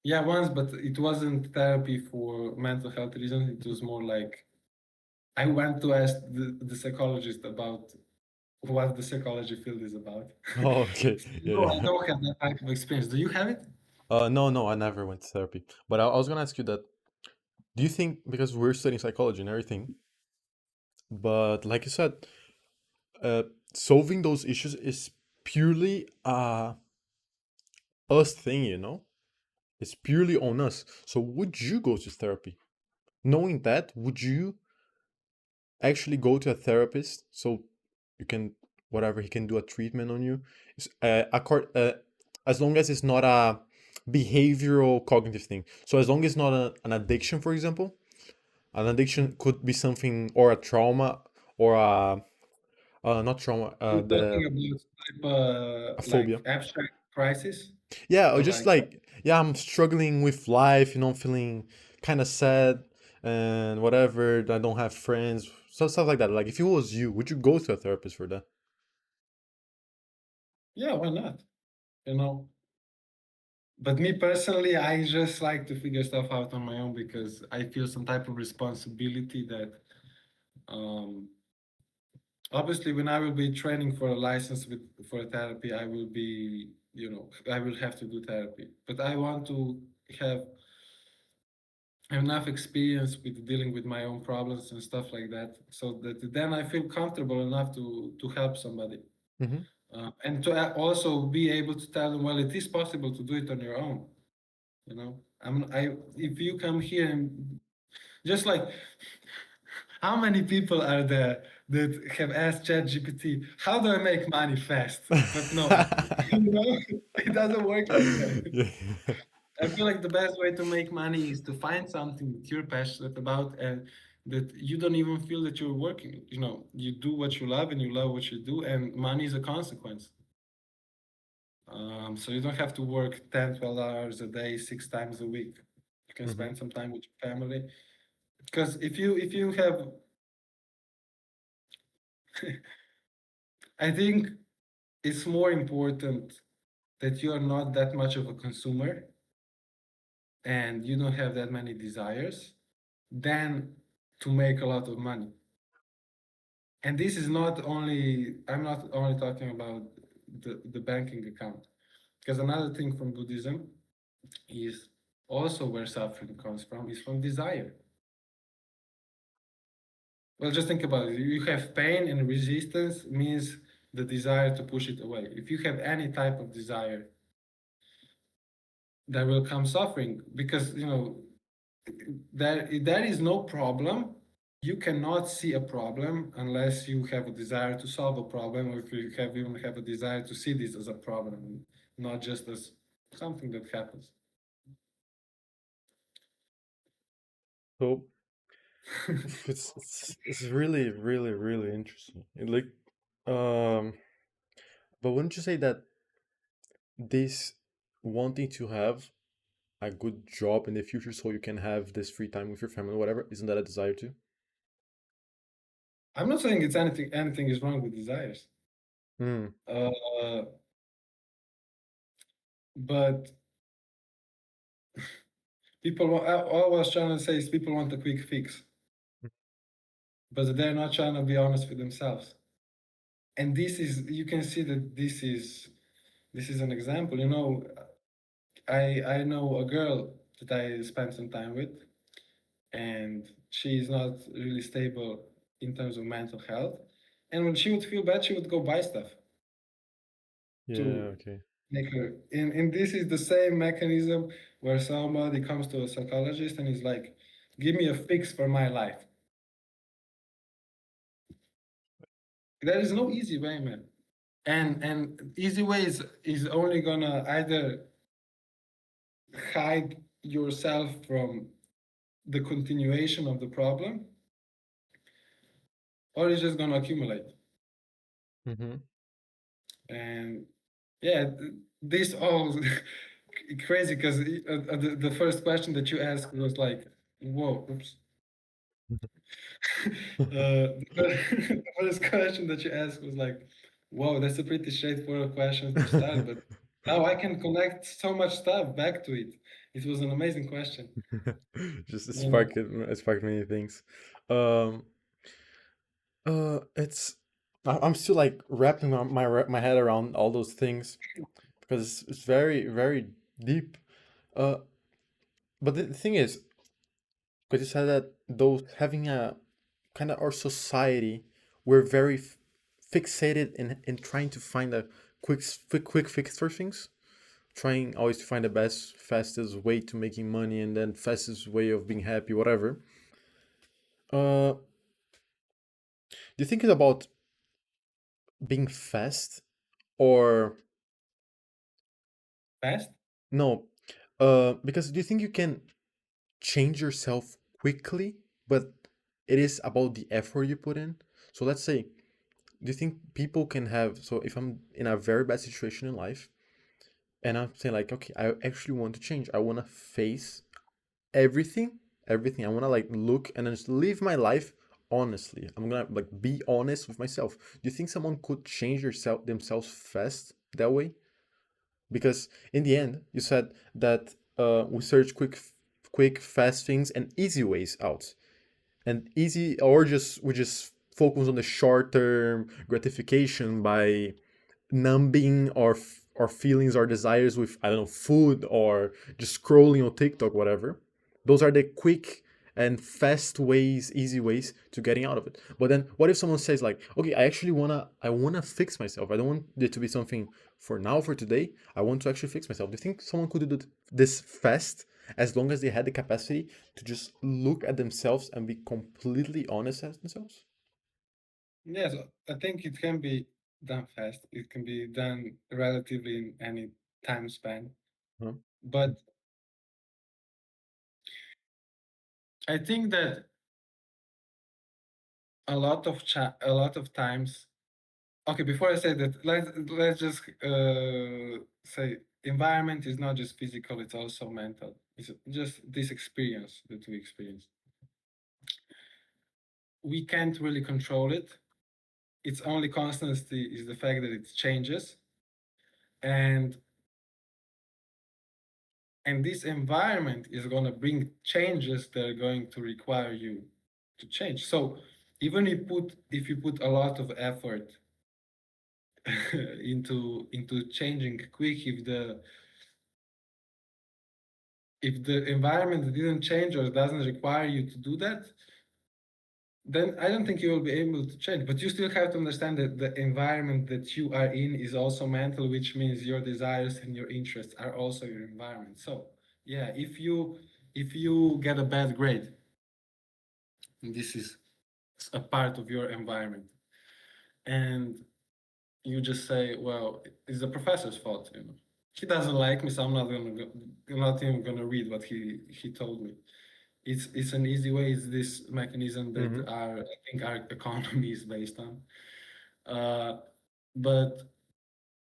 Yeah, once, but it wasn't therapy for mental health reasons. It Mhm. was more like I went to ask the psychologist about what the psychology field is about. Oh, okay. No, I Yeah. don't have that type of experience. Do you have it? No, no, I never went to therapy. But I was gonna ask you that. Do you think because we're studying psychology and everything, but like you said, uh, solving those issues is purely us thing, you know? It's purely on us. So would you go to therapy? Knowing that, would you actually go to a therapist so you can whatever he can do a treatment on you? As long as it's not a behavioral cognitive thing. So as long as it's not an addiction, for example, an addiction could be something or a trauma or a not trauma, You're the talking about type a phobia. like abstract crisis Yeah, or or just like like, yeah, I'm struggling with life, I'm feeling kind of sad and whatever. I don't have friends, so stuff like that. Like, if it was you, would you go to a therapist for that? yeah, why not? You know, but me personally, I just like to figure stuff out on my own because I feel some type of responsibility that um obviously when I will be training for a license for a therapy, I will be, I will have to do therapy. But I want to have enough experience with dealing with my own problems and stuff like that, so that then I feel comfortable enough to help somebody. Mm-hmm. And to also be able to tell them, well, it is possible to do it on your own. If you come here and just like, how many people are there that have asked ChatGPT, how do I make money fast? But no, it doesn't work like that. Yeah. I feel like the best way to make money is to find something that you're passionate about and that you don't even feel that you're working. You do what you love and you love what you do, and money is a consequence. So you don't have to work 10, 12 hours a day, 6 times a week. You can Mm-hmm. spend some time with your family. Because if you have, I think it's more important that you are not that much of a consumer and you don't have that many desires than to make a lot of money. And this is not only, I'm not only talking about the banking account, because another thing from Buddhism is also where suffering comes from, is from desire. Well, just think about it. You have pain, and resistance means the desire to push it away. If you have any type of desire, there will come suffering because there is no problem. You cannot see a problem unless you have a desire to solve a problem, or if you even have a desire to see this as a problem, not just as something that happens. So it's really really really interesting. Like, um, but wouldn't you say that this wanting to have a good job in the future so you can have this free time with your family, whatever, isn't that a desire too? I'm not saying it's anything is wrong with desires, Hmm. but all I was trying to say is people want a quick fix, but they're not trying to be honest with themselves. And this is, you can see that this is an example. I know a girl that I spent some time with, and she is not really stable in terms of mental health. And when she would feel bad, she would go buy stuff to Yeah, okay. make her. And this is the same mechanism where somebody comes to a psychologist and is like, "Give me a fix for my life." There is no easy way, man. And easy way is only gonna either hide yourself from the continuation of the problem, or it's just gonna accumulate. Mm-hmm. And yeah, this all crazy because the first question that you asked was like, whoa, oops. The first question that you asked was like, whoa, that's a pretty straightforward question to start, but now I can connect so much stuff back to it. It was an amazing question. Just And it sparked many things. Um, it's I'm still like wrapping my head around all those things because it's very very deep. Uh, but the thing is, because you said that those having a kind of our society, we're very fixated in trying to find a quick fix for things, trying always to find the best, fastest way to making money and then fastest way of being happy, whatever. Do you think it's about being fast or fast? no? Because do you think you can change yourself quickly, but it is about the effort you put in? So let's say, do you think people can have, so if I'm in a very bad situation in life and I'm saying like, okay, I actually want to change. I want to face everything, everything. I want to like look and then just live my life honestly. I'm gonna like be honest with myself. Do you think someone could change yourself themselves fast that way? Because in the end, you said that we search quick, fast things and easy ways out, and easy or just we just focus on the short term gratification by numbing our feelings, our desires with I don't know food or just scrolling on TikTok, whatever. Those are the quick and fast ways, easy ways to getting out of it. But then, what if someone says like, okay, I wanna fix myself. I don't want it to be something for now, for today. I want to actually fix myself. Do you think someone could do this fast as long as they had the capacity to just look at themselves and be completely honest at themselves? Yes, I think it can be done fast. It can be done relatively in any time span. Huh? But I think that a lot of times. Okay, before I say that, let's just say environment is not just physical; it's also mental. It's just this experience that we experience. We can't really control it. Its only constancy is the fact that it changes, and this environment is going to bring changes that are going to require you to change. So even if you put a lot of effort into changing quick, if the environment didn't change or doesn't require you to do that, then I don't think you will be able to change. But you still have to understand that the environment that you are in is also mental, which means your desires and your interests are also your environment. So yeah, if you get a bad grade, this is a part of your environment, and you just say, well, it's the professor's fault, he doesn't like me, so I'm not even gonna read what he told me. It's an easy way. It's this mechanism that Mm-hmm. I think our economy is based on. But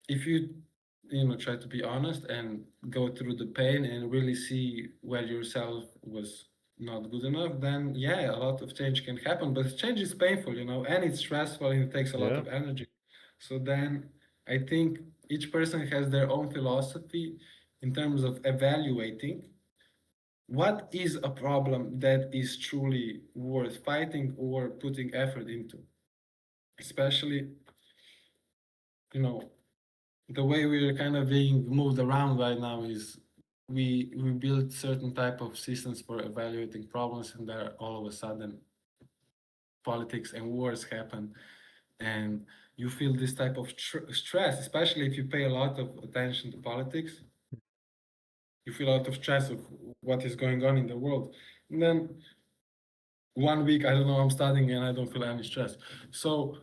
if you try to be honest and go through the pain and really see where yourself was not good enough, then yeah, a lot of change can happen. But change is painful, and it's stressful and it takes a lot Yeah. of energy. So then I think each person has their own philosophy in terms of evaluating what is a problem that is truly worth fighting or putting effort into? Especially, you know, the way we're kind of being moved around right now is we build certain type of systems for evaluating problems, and there all of a sudden politics and wars happen, and you feel this type of stress, especially if you pay a lot of attention to politics. You feel a lot of stress of what is going on in the world, and then one week, I don't know, I'm studying and I don't feel any stress. So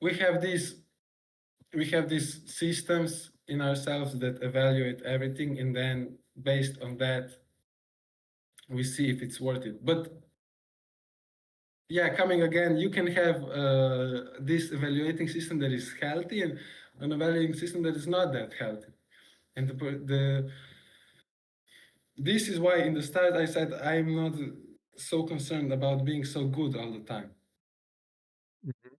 we have these systems in ourselves that evaluate everything, and then based on that we see if it's worth it. But yeah, coming again, you can have this evaluating system that is healthy and an evaluating system that is not that healthy. And the this is why in the start I said I'm not so concerned about being so good all the time, Mhm.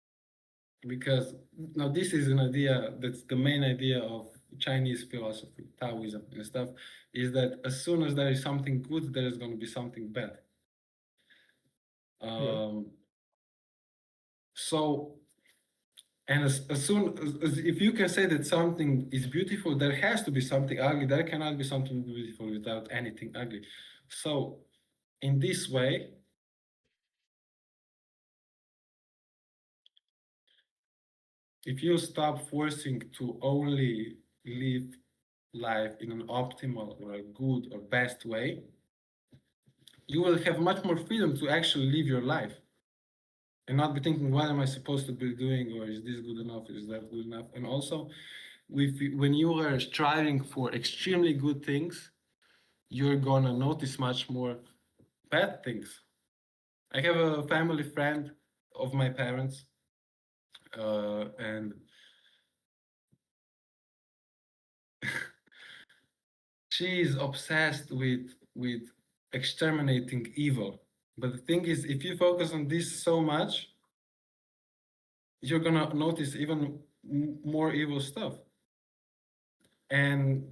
because now this is an idea that's the main idea of Chinese philosophy, Taoism and stuff, is that as soon as there is something good, there is going to be something bad. Yeah. Um, so, and as soon as if you can say that something is beautiful, there has to be something ugly. There cannot be something beautiful without anything ugly. So, in this way, if you stop forcing to only live life in an optimal or a good or best way, you will have much more freedom to actually live your life and not be thinking, what am I supposed to be doing, or is this good enough, is that good enough? And also, when you are striving for extremely good things, you're gonna notice much more bad things. I have a family friend of my parents, and she is obsessed with exterminating evil. But the thing is, if you focus on this so much, you're gonna notice even more evil stuff. And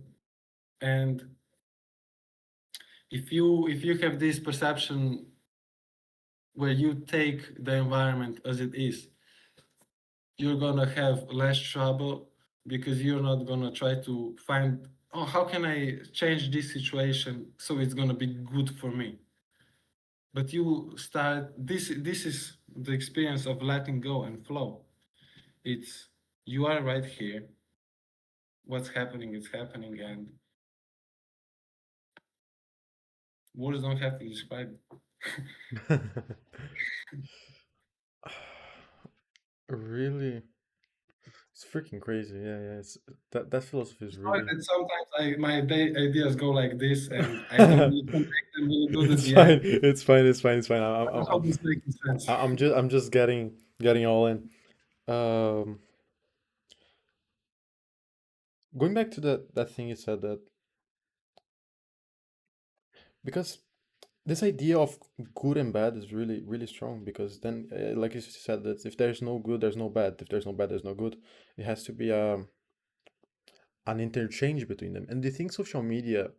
and if you have this perception where you take the environment as it is, you're gonna have less trouble, because you're not gonna try to find, oh, how can I change this situation so it's gonna be good for me? But you start, this is the experience of letting go and flow. It's, you are right here, what's happening is happening, and words don't have to describe it. Really, it's freaking crazy. Yeah, yeah. It's that philosophy is Sorry really. that sometimes my ideas go like this and I don't really connect them really good at It's the end. fine. It's fine. It's fine. It's fine. I hope it's making sense. I'm just getting all in. Um, Going back to that thing you said, that because this idea of good and bad is really strong, because then, like you said, that if there's no good, there's no bad. If there's no bad, there's no good. It has to be an interchange between them. And do you think social media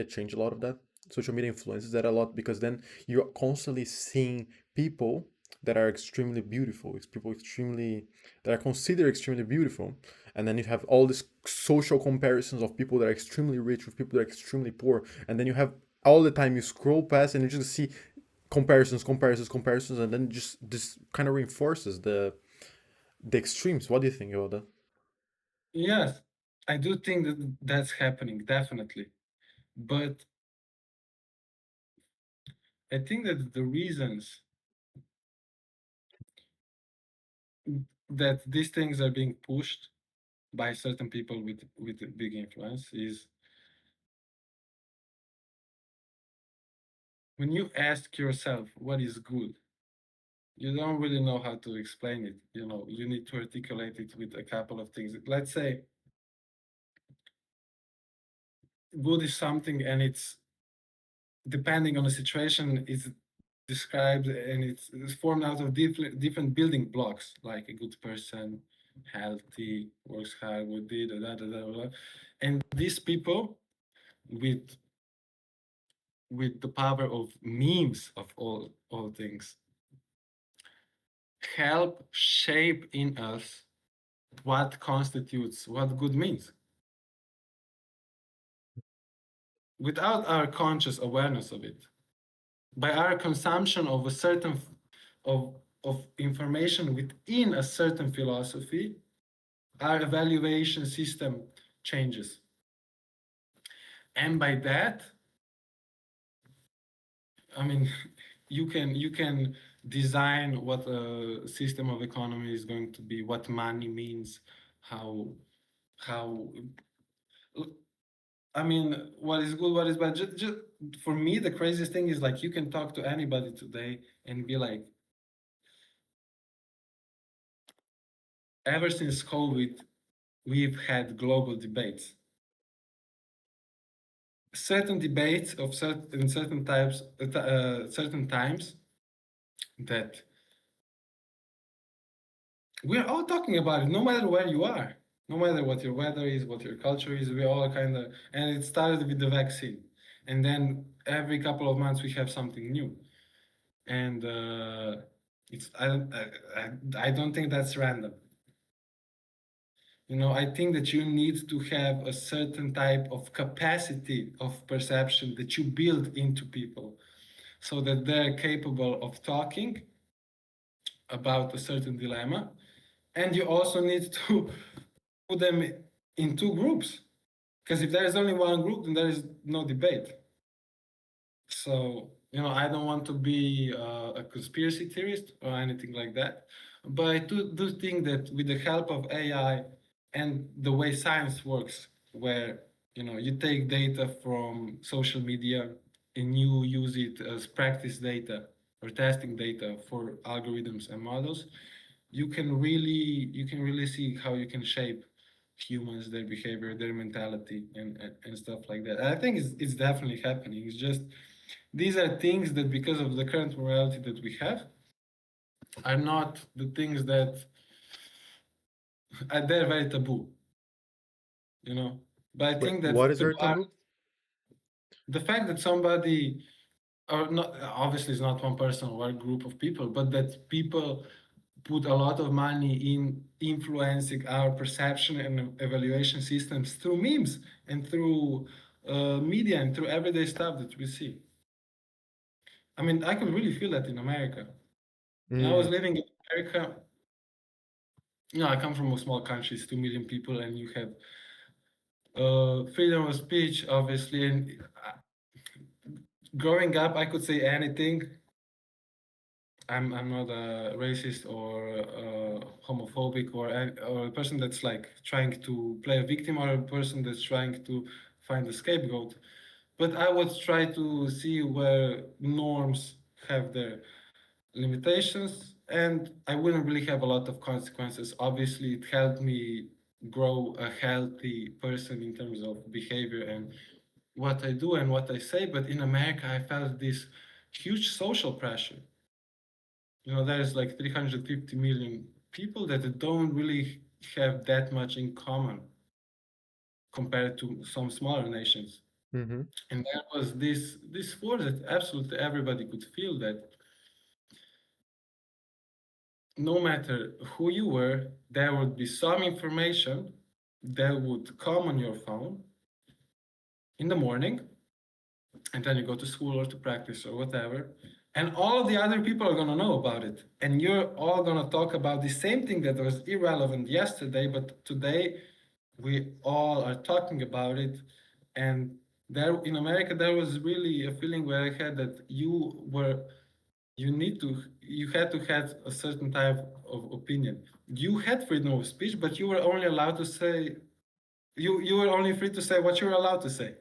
change a lot of that? Social media influences that a lot, because then you're constantly seeing people that are extremely beautiful. It's people extremely that are considered extremely beautiful, and then you have all these social comparisons of people that are extremely rich with people that are extremely poor, and then you have all the time you scroll past and you just see comparisons, and then just this kind of reinforces the extremes. What do you think about that? Yes, I do think that that's happening, definitely. But I think that the reasons that these things are being pushed by certain people with a big influence is, when you ask yourself what is good, you don't really know how to explain it. You need to articulate it with a couple of things. Let's say good is something, and it's, depending on the situation, is described, and it's formed out of different building blocks, like a good person, healthy, works hard, would do da, da, da, da, da. And these people with with the power of memes of all things, help shape in us what constitutes what good means without our conscious awareness of it. By our consumption of a certain of of information within a certain philosophy, our evaluation system changes. And by that, I mean, you can design what a system of economy is going to be, what money means, how I mean, what is good, what is bad. Just for me, the craziest thing is like you can talk to anybody today and be like, ever since COVID, we've had global debates. Certain debates of certain types, certain times that we're all talking about it, no matter where you are, no matter what your weather is, what your culture is. We all kind of, and it started with the vaccine, and then every couple of months we have something new, and it's I don't think that's random. I think that you need to have a certain type of capacity of perception that you build into people so that they're capable of talking about a certain dilemma. And you also need to put them in two groups. Because if there is only one group, then there is no debate. So, I don't want to be a conspiracy theorist or anything like that. But I do think that with the help of AI and the way science works, where, you take data from social media and you use it as practice data or testing data for algorithms and models, you can really see how you can shape humans, their behavior, their mentality, and stuff like that. And I think it's definitely happening. It's just these are things that, because of the current morality that we have, are not the things that are they're very taboo, you know. But I Wait, think what that is very taboo? the fact that somebody, or not, obviously it's not one person or one group of people, but that people put a lot of money in influencing our perception and evaluation systems through memes and through media and through everyday stuff that we see. I mean, I can really feel that in America. When I was Mm. living in America, I come from a small country, it's 2 million people, and you have freedom of speech, obviously. And growing up, I could say anything. I'm not a racist or homophobic or a person that's like trying to play a victim or a person that's trying to find a scapegoat. But I would try to see where norms have their limitations, and I wouldn't really have a lot of consequences. Obviously, it helped me grow a healthy person in terms of behavior and what I do and what I say. But in America, I felt this huge social pressure. There's like 350 million people that don't really have that much in common compared to some smaller nations. Mm-hmm. And there was this force that absolutely everybody could feel, that no matter who you were, there would be some information that would come on your phone in the morning, and then you go to school or to practice or whatever, and all of the other people are going to know about it. And you're all going to talk about the same thing that was irrelevant yesterday, but today we all are talking about it. And there in America, there was really a feeling where I had that you had to have a certain type of opinion. You had freedom of speech, but you were only allowed to say you were only free to say what you were allowed to say.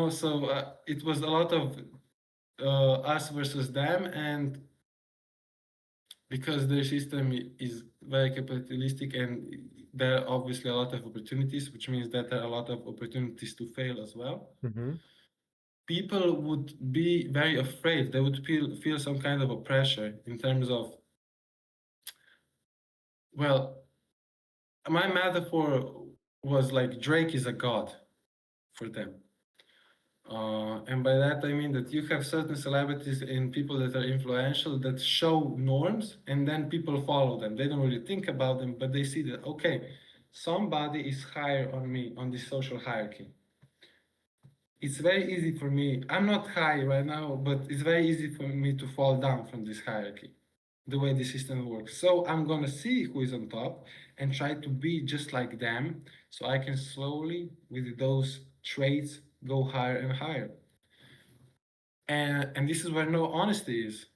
So it was a lot of us versus them, and because their system is very capitalistic and there are obviously a lot of opportunities, which means that there are a lot of opportunities to fail as well. Mm-hmm. People would be very afraid. They would feel some kind of a pressure in terms of, well, my metaphor was like Drake is a god for them. And by that I mean that you have certain celebrities and people that are influential that show norms and then people follow them. They don't really think about them, but they see that, okay, somebody is higher on me on this social hierarchy. It's very easy for me. I'm not high right now, but it's very easy for me to fall down from this hierarchy, the way the system works. So I'm gonna see who is on top and try to be just like them so I can slowly, with those traits, go higher and higher. And this is where no honesty is.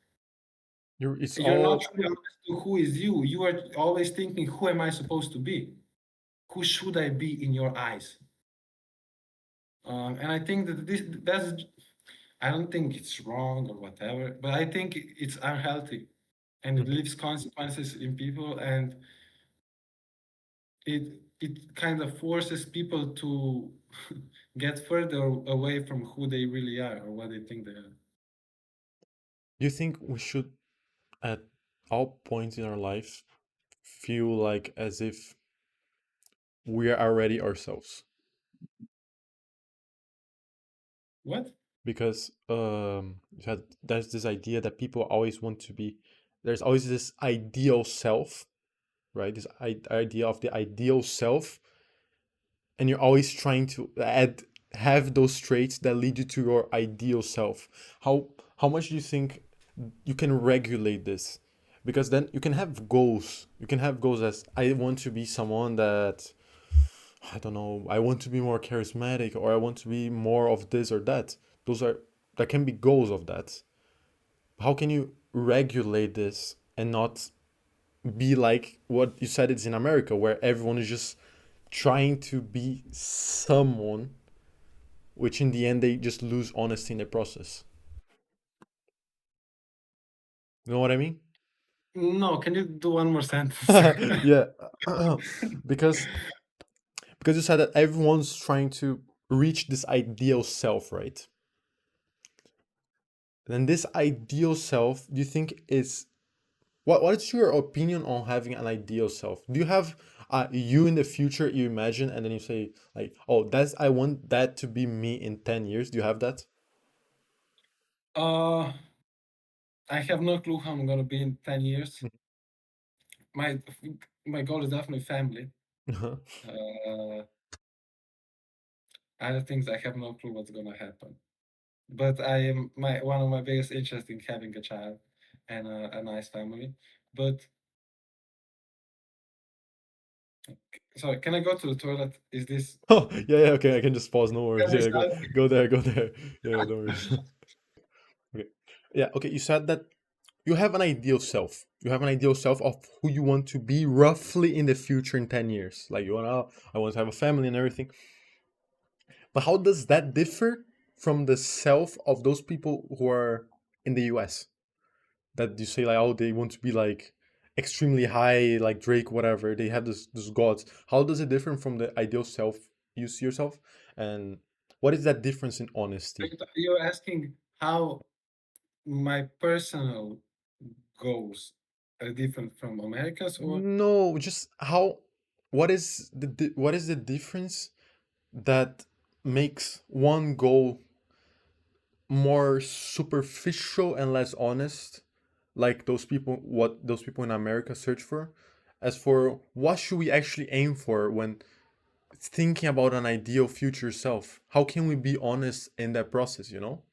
It's You're not all truly honest to who is you. You are always thinking, who am I supposed to be? Who should I be in your eyes? And I think that that's I don't think it's wrong or whatever, but I think it's unhealthy and it Mhm. leaves consequences in people, and it kind of forces people to get further away from who they really are or what they think they are. Do you think we should, at all points in our life, feel like as if we are already ourselves? What? Because there's this idea that people always want to be. There's always this ideal self, right? This idea of the ideal self, and you're always trying to have those traits that lead you to your ideal self. How much do you think you can regulate this? Because then you can have goals. You can have goals as, I want to be someone that, I don't know, I want to be more charismatic, or I want to be more of this or that. Those are, that can be goals of that. How can you regulate this and not be like what you said it's in America, where everyone is just trying to be someone, which in the end they just lose honesty in the process. You know what I mean? No, can you do one more sentence? Yeah. because because you said that everyone's trying to reach this ideal self, right? Then this ideal self, do you think is, what is your opinion on having an ideal self? Do you have you in the future you imagine, and then you say like, oh, that's, I want that to be me in 10 years? Do you have that? uh, I have no clue how I'm gonna be in 10 years. My my goal is definitely family. Uh, Other things I have no clue what's gonna happen. But I am my one of my biggest interests in having a child and a nice family. But sorry, can I go to the toilet? Is this Oh, yeah, yeah, okay, I can just pause, no worries. can we Yeah, go start? go there, go there. Yeah, no worries. Okay. Yeah, okay, you said that you have an ideal self. You have an ideal self of who you want to be roughly in the future in 10 years. Like, you want to, I want to have a family and everything. But how does that differ from the self of those people who are in the US? That you say like, oh, they want to be like extremely high, like Drake, whatever. They have this gods. How does it differ from the ideal self you see yourself? And what is that difference in honesty? You're asking how my personal goals are different from America's, or No, just how, what is the difference that makes one goal more superficial and less honest, like those people, what those people in America search for, as for what should we actually aim for when thinking about an ideal future self? How can we be honest in that process, you know?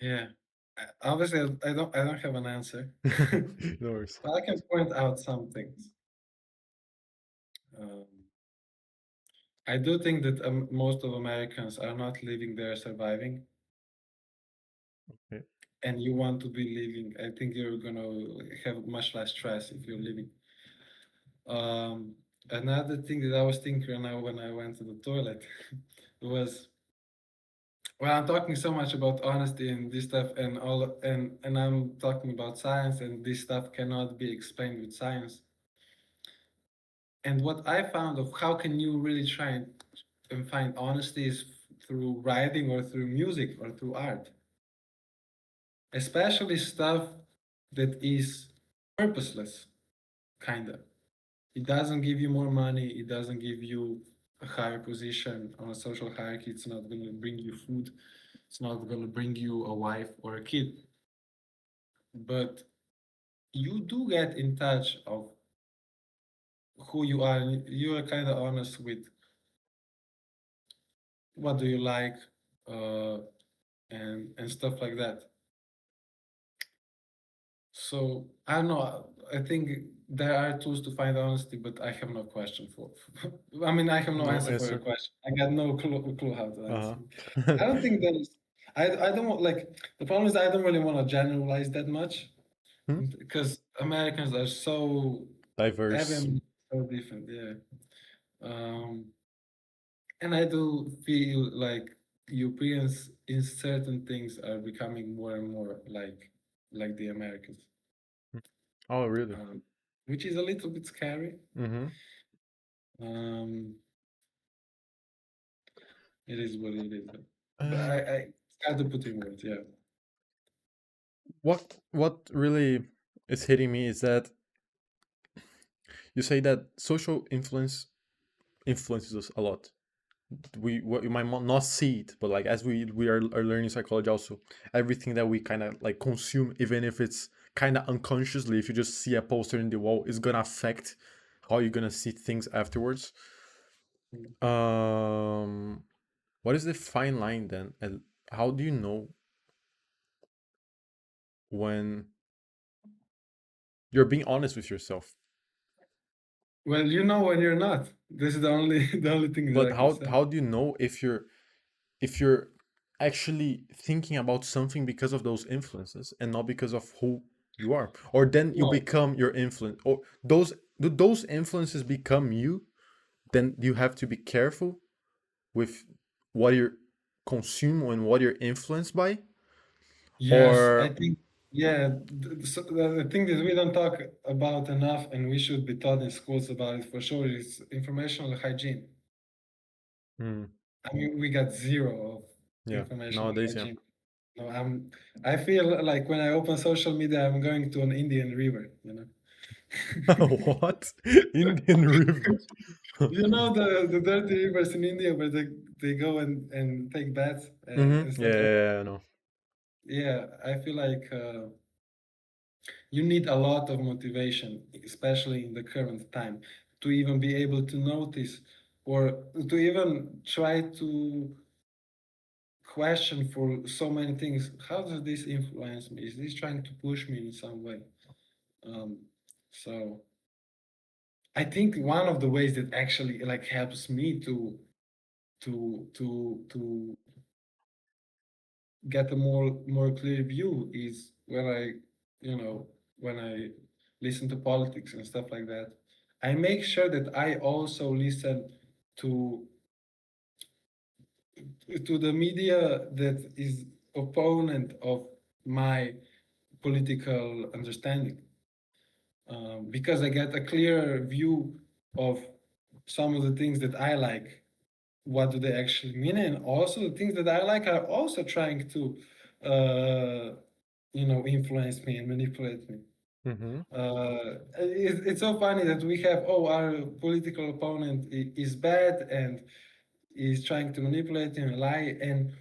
yeah. Obviously, I don't have an answer, No worries. but I can point out some things. Um, I do think that most of Americans are not living; they're surviving. Okay. And you want to be living, I think you're gonna have much less stress if you're living. Um, Another thing that I was thinking now when I went to the toilet was, well, I'm talking so much about honesty and this stuff and all, and I'm talking about science, and this stuff cannot be explained with science. And what I found of how can you really try and find honesty is through writing or through music or through art, especially stuff that is purposeless, kind of. It doesn't give you more money. It doesn't give you a higher position on a social hierarchy. It's not going to bring you food. It's not going to bring you a wife or a kid. But you do get in touch of who you are. And you are kind of honest with what do you like, uh, and stuff like that. So I don't know. I think there are tools to find honesty, but I have no question for. I mean, I have no No answer for your answer. question. I got no clue how to answer. Uh-huh. I don't think there's. I don't want like the problem is I don't really want to generalize that much Hmm? because Americans are so Diverse. everyone is so different. Yeah. Um, and I do feel like Europeans in certain things are becoming more and more like the Americans, Oh, really? um, which is a little bit scary. Mm-hmm. Um, it is what it is, but And I it's hard to put in words. Yeah. what really is hitting me is that you say that social influence influences us a lot. We might not see it, but like as we are learning psychology also, everything that we kind of like consume, even if it's kind of unconsciously, if you just see a poster in the wall, is gonna affect how you're gonna see things afterwards. Mm. Um, what is the fine line then? And how do you know when you're being honest with yourself? Well, you know when you're not. This is the only the only thing that But I can how say. how do you know if you're actually thinking about something because of those influences and not because of who you are, or then you No. become your influence, or those influences become you, then you have to be careful with what you consume and what you're influenced by, Yes, I or think yeah. So the thing that we don't talk about enough, and we should be taught in schools about it for sure, is informational hygiene. hmm, I mean, we got zero of yeah, informational nowadays, yeah. hygiene. No, I feel like when I open social media, I'm going to an Indian river, you know. What? Indian river. You know the dirty rivers in India where they go and take baths Mm-hmm. and Yeah, stuff like that. yeah, yeah, I know. Yeah, I feel like you need a lot of motivation, especially in the current time, to even be able to notice or to even try to question for so many things. How does this influence me? Is this trying to push me in some way? Um, so I think one of the ways that actually like helps me to get a more clear view is when when I listen to politics and stuff like that. I make sure that I also listen to the media that is opponent of my political understanding, because I get a clearer view of some of the things that I like. What do they actually mean? And also the things that I like are also trying to, influence me and manipulate me. Mm-hmm. It's so funny that we have, oh, our political opponent is bad and is trying to manipulate and lie, and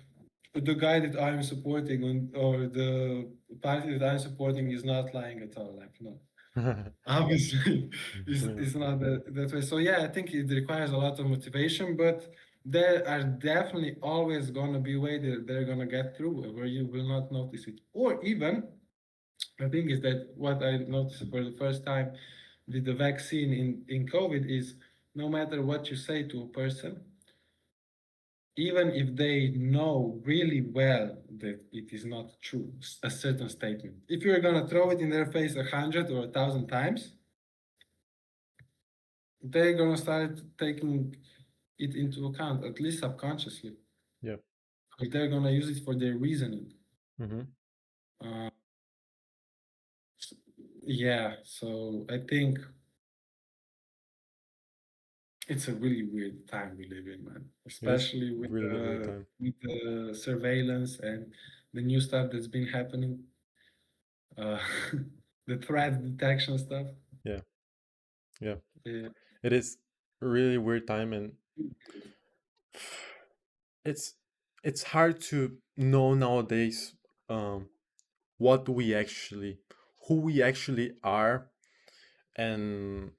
the guy that I'm supporting or the party that I'm supporting is not lying at all. Like, no, obviously, Yeah. it's not that way. So yeah, I think it requires a lot of motivation, but there are definitely always gonna be ways that they're gonna get through where you will not notice it, or even the thing is that what I noticed for the first time with the vaccine in COVID is no matter what you say to a person, even if they know really well that it is not true, a certain statement, if you're gonna throw it in their face 100 or 1,000 times, they're gonna start taking it into account, at least subconsciously. Yeah. Like they're gonna use it for their reasoning. Mm-hmm. Uh, yeah, so I think it's a really weird time we live in, man. It is Especially really weird time. with the surveillance and the new stuff that's been happening, uh, the threat detection stuff. Yeah. Yeah, Yeah. it is a really weird time, and it's it's hard to know nowadays um, what we actually, who we actually are, and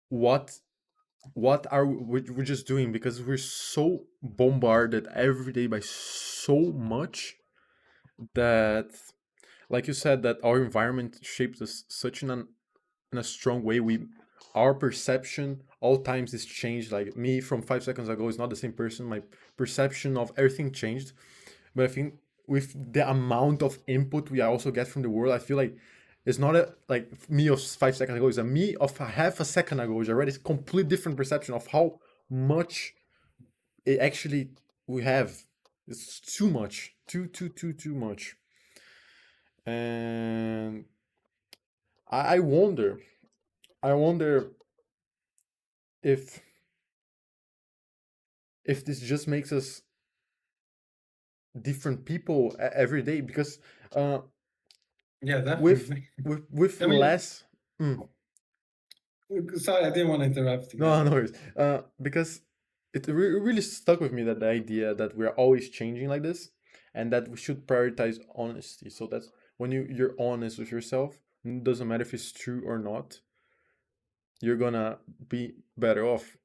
what what are we're just doing, because we're so bombarded every day by so much that, like you said, that our environment shaped us such in a strong way. We, our perception all times is changed. Like me from 5 seconds ago is not the same person. My perception of everything changed. But I think with the amount of input we also get from the world, I feel like it's not a like me of 5 seconds ago. It's a me of a half a second ago. It's already a complete different perception of how much it actually we have. It's too much, too much. And I wonder, I wonder if this just makes us different people every day, because uh, Yeah, with definitely. with I mean, less. Mm, sorry, I didn't want to interrupt you. no, no worries. Because it really stuck with me, that the idea that we're always changing like this, and that we should prioritize honesty. So that's when you're honest with yourself. It doesn't matter if it's true or not. You're gonna be better off.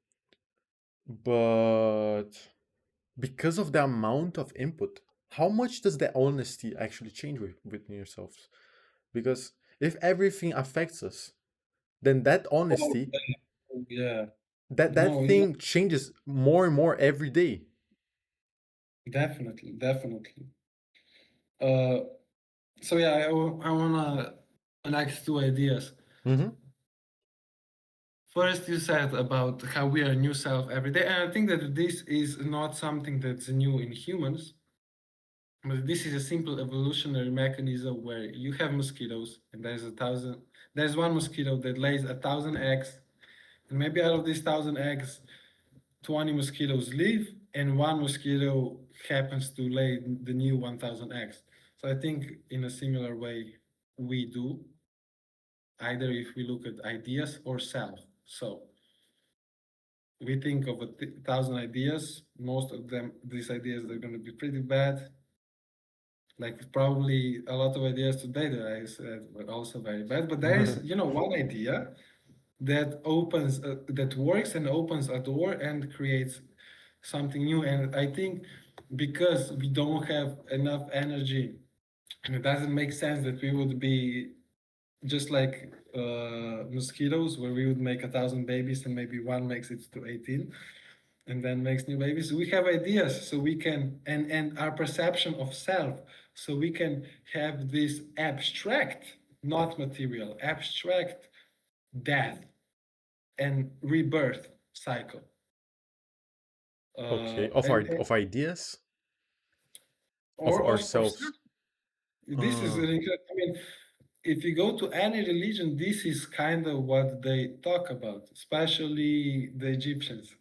But because of the amount of input, how much does the honesty actually change within yourselves? Because if everything affects us, then that Oh, honesty, yeah. that No, yeah, thing changes more and more every day. definitely, definitely. Uh, so yeah, I wanna connect two ideas. Mm-hmm. First, you said about how we are a new self every day, and I think that this is not something that's new in humans, but this is a simple evolutionary mechanism where you have mosquitoes, and there's one mosquito that lays 1,000 eggs, and maybe out of these 1,000 eggs, 20 mosquitoes leave, and one mosquito happens to lay the new 1,000 eggs. So I think in a similar way, we do, either if we look at ideas or self. So we think of 1,000 ideas. Most of them, these ideas, are going to be pretty bad. Like probably a lot of ideas today that I said were also very bad. But there is, one idea that works and opens a door and creates something new. And I think because we don't have enough energy, and it doesn't make sense that we would be just like mosquitoes, where we would make 1,000 babies and maybe one makes it to 18 and then makes new babies. We have ideas, so we can, and our perception of self, so we can have this abstract, not material, abstract death and rebirth cycle. Okay. And Of ideas of of ourselves. this is Uh, I mean, if you go to any religion, this is kind of what they talk about, especially the Egyptians.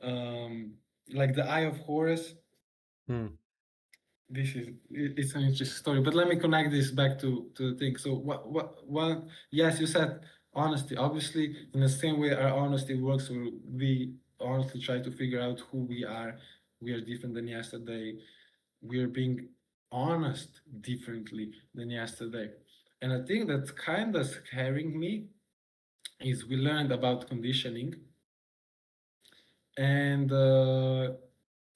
um, like the Eye of Horus. hmm. It's an interesting story, but let me connect this back to the thing. So what yes, you said honesty. Obviously, in the same way our honesty works, we honestly try to figure out who we are. We are different than yesterday. We are being honest differently than yesterday. And I think that's kind of scaring me is we learned about conditioning. And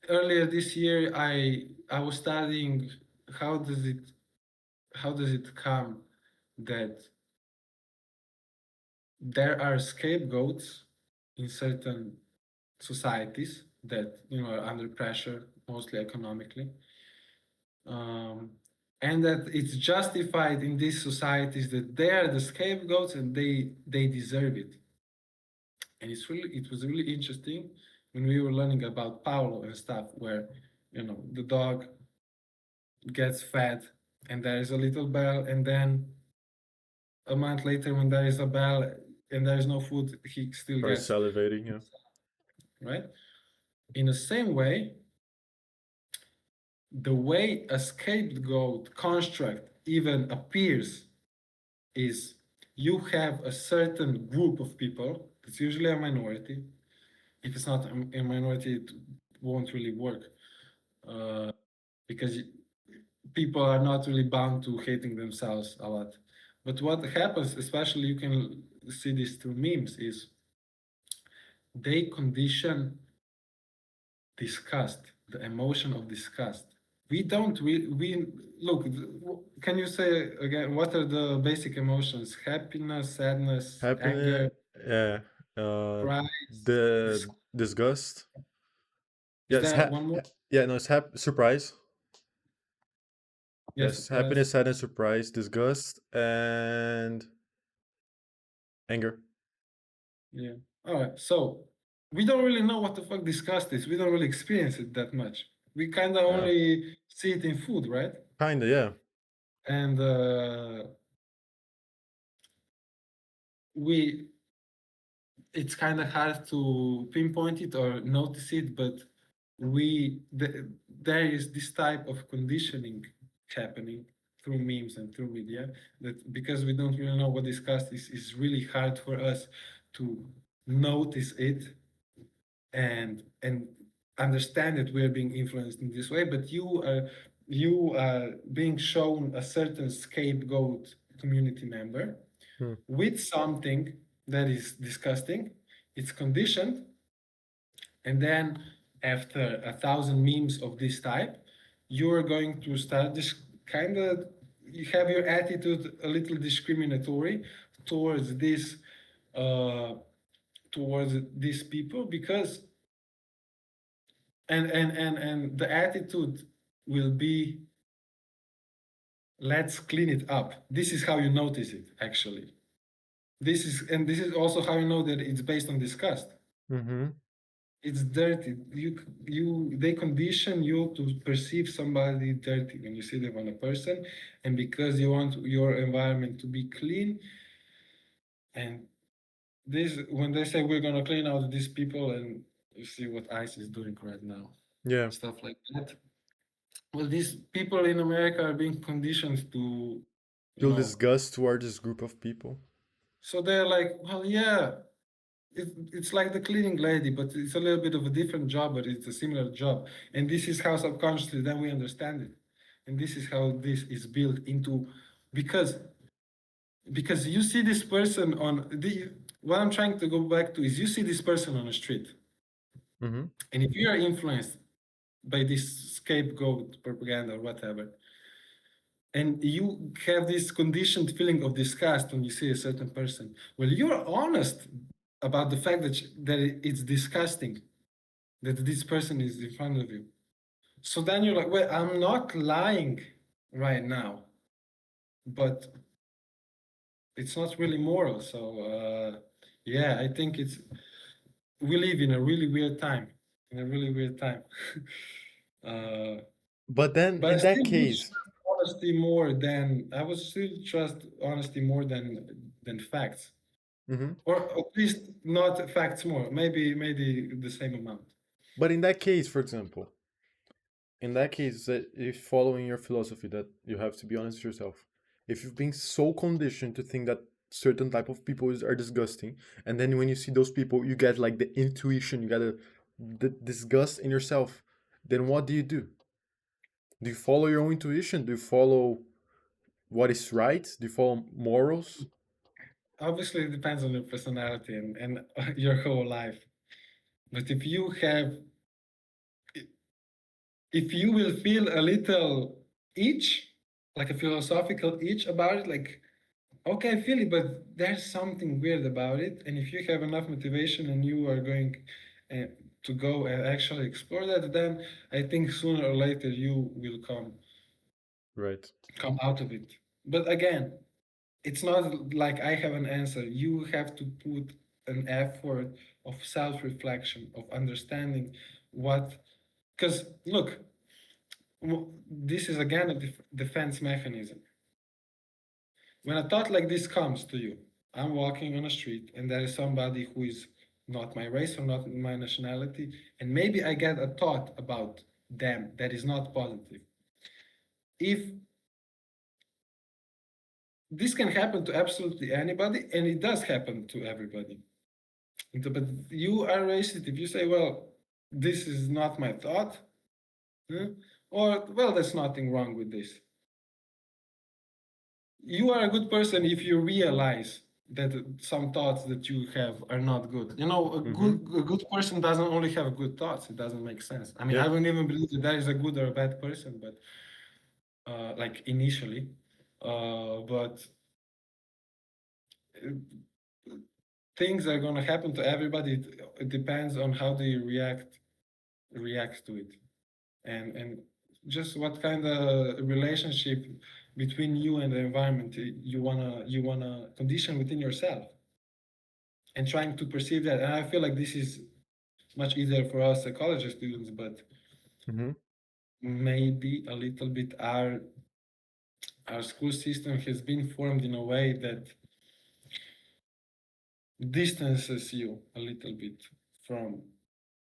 earlier this year, I was studying how does it how does it come that there are scapegoats in certain societies that are under pressure, mostly economically, um, and that it's justified in these societies that they are the scapegoats and they deserve it. And it was really interesting when we were learning about Paulo and stuff, where the dog gets fed and there is a little bell, and then a month later when there is a bell and there is no food, he still Or gets, salivating. Yeah. right? In the same way, the way a scapegoat construct even appears is you have a certain group of people. It's usually a minority. If it's not a minority, it won't really work, uh, because people are not really bound to hating themselves a lot. But what happens, especially you can see this through memes, is they condition disgust, the emotion of disgust. We don't we look. Can you say again what are the basic emotions? Happiness, sadness, anger, Happiness, yeah, pride. the disgust. Is Yes, that one more? yeah, no, it's surprise. Yes, Yes, surprise. happiness, sadness, surprise, disgust, and anger. Yeah. All right. So we don't really know what the fuck disgust is. We don't really experience it that much. We kind of Yeah, only see it in food, right? kinda, yeah. And we it's kind of hard to pinpoint it or notice it, but there is this type of conditioning happening through memes and through media, that because we don't really know what disgust is, it's really hard for us to notice it and understand that we're being influenced in this way. But you are being shown a certain scapegoat community member Hmm. with something that is disgusting. It's conditioned, and then after 1,000 memes of this type, you are going to start this kind of, you have your attitude a little discriminatory towards this uh, towards these people, because and the attitude will be, let's clean it up. This is how you notice it, actually. This is also how you know that it's based on disgust. Mm-hmm. It's dirty. They condition you to perceive somebody dirty when you see them on a person, and because you want your environment to be clean. And this, when they say we're gonna clean out these people, and you see what ICE is doing right now, Yeah. stuff like that. Well, these people in America are being conditioned to, you Feel know, disgust toward this group of people. so they're like, well, yeah, it's like the cleaning lady, but it's a little bit of a different job, but it's a similar job. And this is how subconsciously then we understand it. And this is how this is built into, because because you see this person on the, what I'm trying to go back to is, you see this person on the street. Mm-hmm. And if you are influenced by this scapegoat propaganda or whatever, and you have this conditioned feeling of disgust when you see a certain person, well, you're honest about the fact that it's disgusting that this person is in front of you. So then you're like, well, I'm not lying right now, but it's not really moral. So yeah, I think it's, we live in a really weird time, in a really weird time. uh, But then, but I in that still would case, trust honesty more than, I would still trust honesty more than facts, mm-hmm. or at least not facts more. Maybe the same amount. But in that case, for example, in that case, that if following your philosophy that you have to be honest with yourself, if you've been so conditioned to think that certain type of people are disgusting, and then when you see those people, you get like the intuition, you get the disgust in yourself, then what do you do? Do you follow your own intuition? Do you follow what is right? Do you follow morals? Obviously, it depends on your personality and your whole life. But if you will feel a little itch, like a philosophical itch about it, like, okay, I feel it, but there's something weird about it. And if you have enough motivation and you are going uh, to go and actually explore that, then I think sooner or later you will Right. come out of it. But again, it's not like I have an answer. You have to put an effort of self-reflection, of understanding what, because look, this is again a defense mechanism. When a thought like this comes to you, I'm walking on a street and there is somebody who is not my race or not my nationality, and maybe I get a thought about them that is not positive. If this can happen to absolutely anybody, and it does happen to everybody. But you are racist if you say, well, this is not my thought, huh? Or, well, there's nothing wrong with this. You are a good person if you realize that some thoughts that you have are not good. You know, Mm-hmm. a good person doesn't only have good thoughts. It doesn't make sense. I mean, I Yeah. don't even believe that there is a good or a bad person, but like initially, but uh, things are going to happen to everybody. It depends on how do you react to it, and just what kind of relationship between you and the environment you wanna condition within yourself, and trying to perceive that. And I feel like this is much easier for us psychology students, but Mm-hmm. maybe a little bit our school system has been formed in a way that distances you a little bit from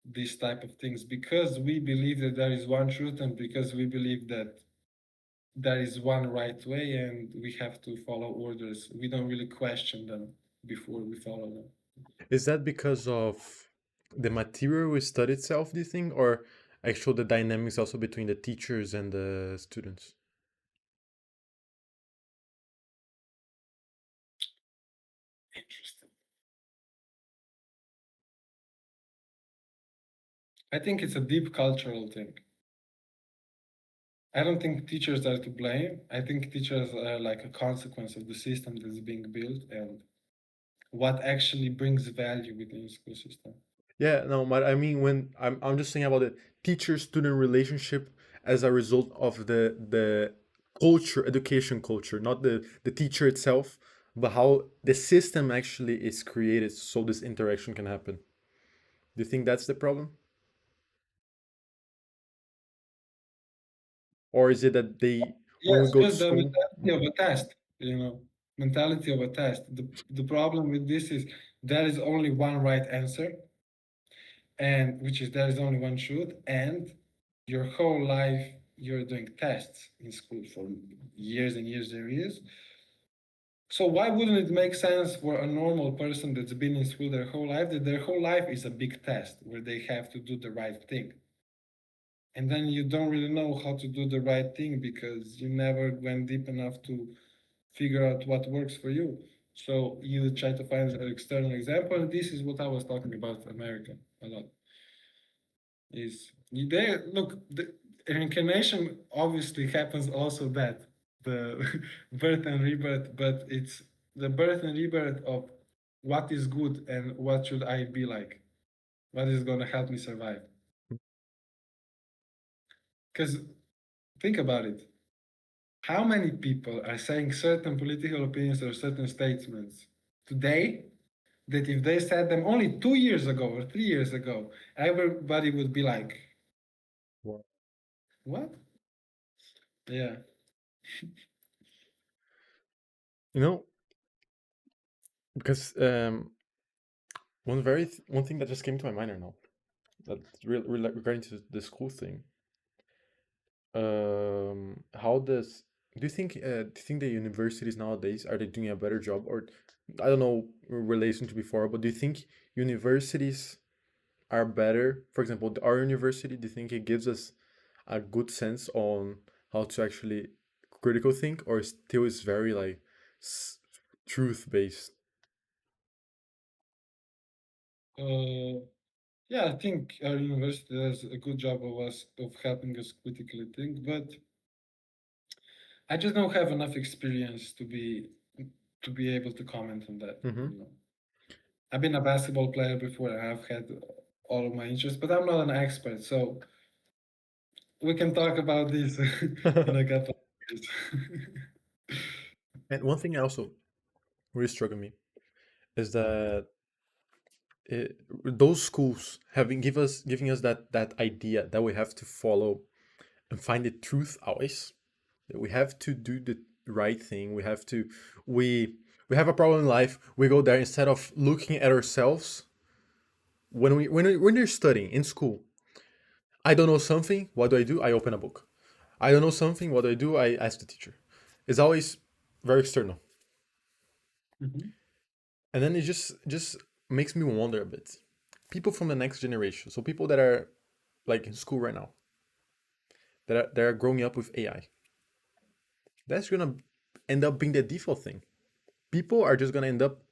these type of things, because we believe that there is one truth, and because we believe that there is one right way and we have to follow orders. We don't really question them before we follow them. Is that because of the material we study itself, do you think, or actual the dynamics also between the teachers and the students? Interesting. I think it's a deep cultural thing. I don't think teachers are to blame. I think teachers are like a consequence of the system that's being built and what actually brings value within the school system. Yeah, no, but I mean when I'm just saying about the teacher-student relationship as a result of the culture, education culture, not the teacher itself, but how the system actually is created so this interaction can happen. Do you think that's the problem? Or is it that they when we Yes, go to just the school? mentality of a test, mentality of a test. The problem with this is there is only one right answer, and which is there is only one truth, and your whole life you're doing tests in school for years and years and years. So why wouldn't it make sense for a normal person that's been in school their whole life that their whole life is a big test where they have to do the right thing? And then you don't really know how to do the right thing because you never went deep enough to figure out what works for you. So you try to find an external example, and this is what I was talking about America a lot. Is there look the reincarnation obviously happens also that the birth and rebirth, but it's the birth and rebirth of what is good and what should I be like, what is going to help me survive. Because think about it, how many people are saying certain political opinions or certain statements today that if they said them only 2 years ago or 3 years ago, everybody would be like, Well, what? Yeah. you know, because one thing that just came to my mind right now that's regarding to the school thing. How does do you think the universities nowadays are they doing a better job, or I don't know in relation to before, but do you think universities are better? For example, our university, do you think it gives us a good sense on how to actually critical think, or still is very like s- truth based? Uh, yeah, I think our university does a good job of us of helping us critically think, but I just don't have enough experience to be able to comment on that. Mm-hmm. You know, I've been a basketball player before. I've had all of my interests, but I'm not an expert, so we can talk about this in a couple of years. And one thing I also really struck me is that those schools having giving us that idea that we have to follow and find the truth always, that we have to do the right thing, we we have a problem in life, we go there instead of looking at ourselves. When you're studying in school, I don't know something, what do? I open a book. I don't know something, what do? I ask the teacher. It's always very external. Mhm. And then it just makes me wonder a bit. People from the next generation, so people that are like in school right now, that are growing up with AI, that's gonna end up being the default thing. People are just gonna end up,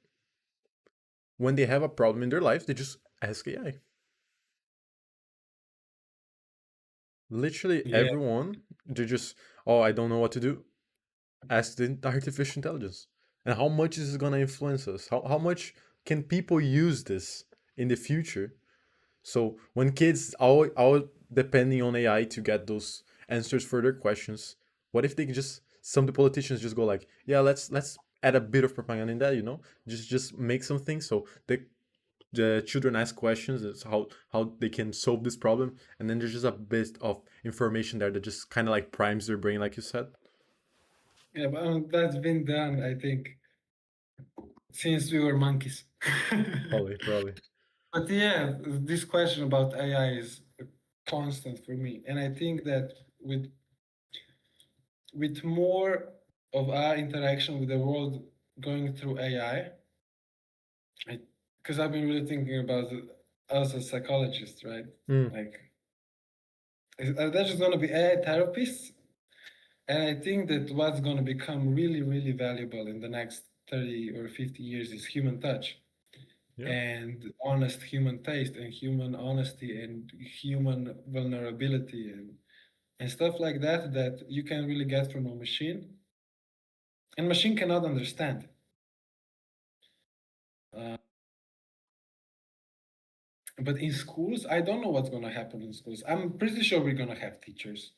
when they have a problem in their life, they just ask AI. Literally Yeah, everyone, they just, oh, I don't know what to do. Ask the artificial intelligence. And how much is it gonna influence us? How much can people use this in the future? So when kids all depending on AI to get those answers for their questions, what if they can just, some of the politicians just go like, yeah, let's add a bit of propaganda in that, just make something so the children ask questions, is how they can solve this problem, and then there's just a bit of information there that just kind of like primes their brain, like you said. yeah, but that's been done, I think, since we were monkeys. Probably. But yeah, this question about AI is constant for me, and I think that with more of our interaction with the world going through AI, because I've been really thinking about it as a psychologist, right? Mm, Like, are there just going to be AI therapists? And I think that what's going to become really, really valuable in the next 30 or 50 years is human touch yeah. and honest human taste and human honesty and human vulnerability and stuff like that that you can really get from a machine and machine cannot understand. Uh, but in schools, I don't know what's going to happen in schools. I'm pretty sure we're going to have teachers.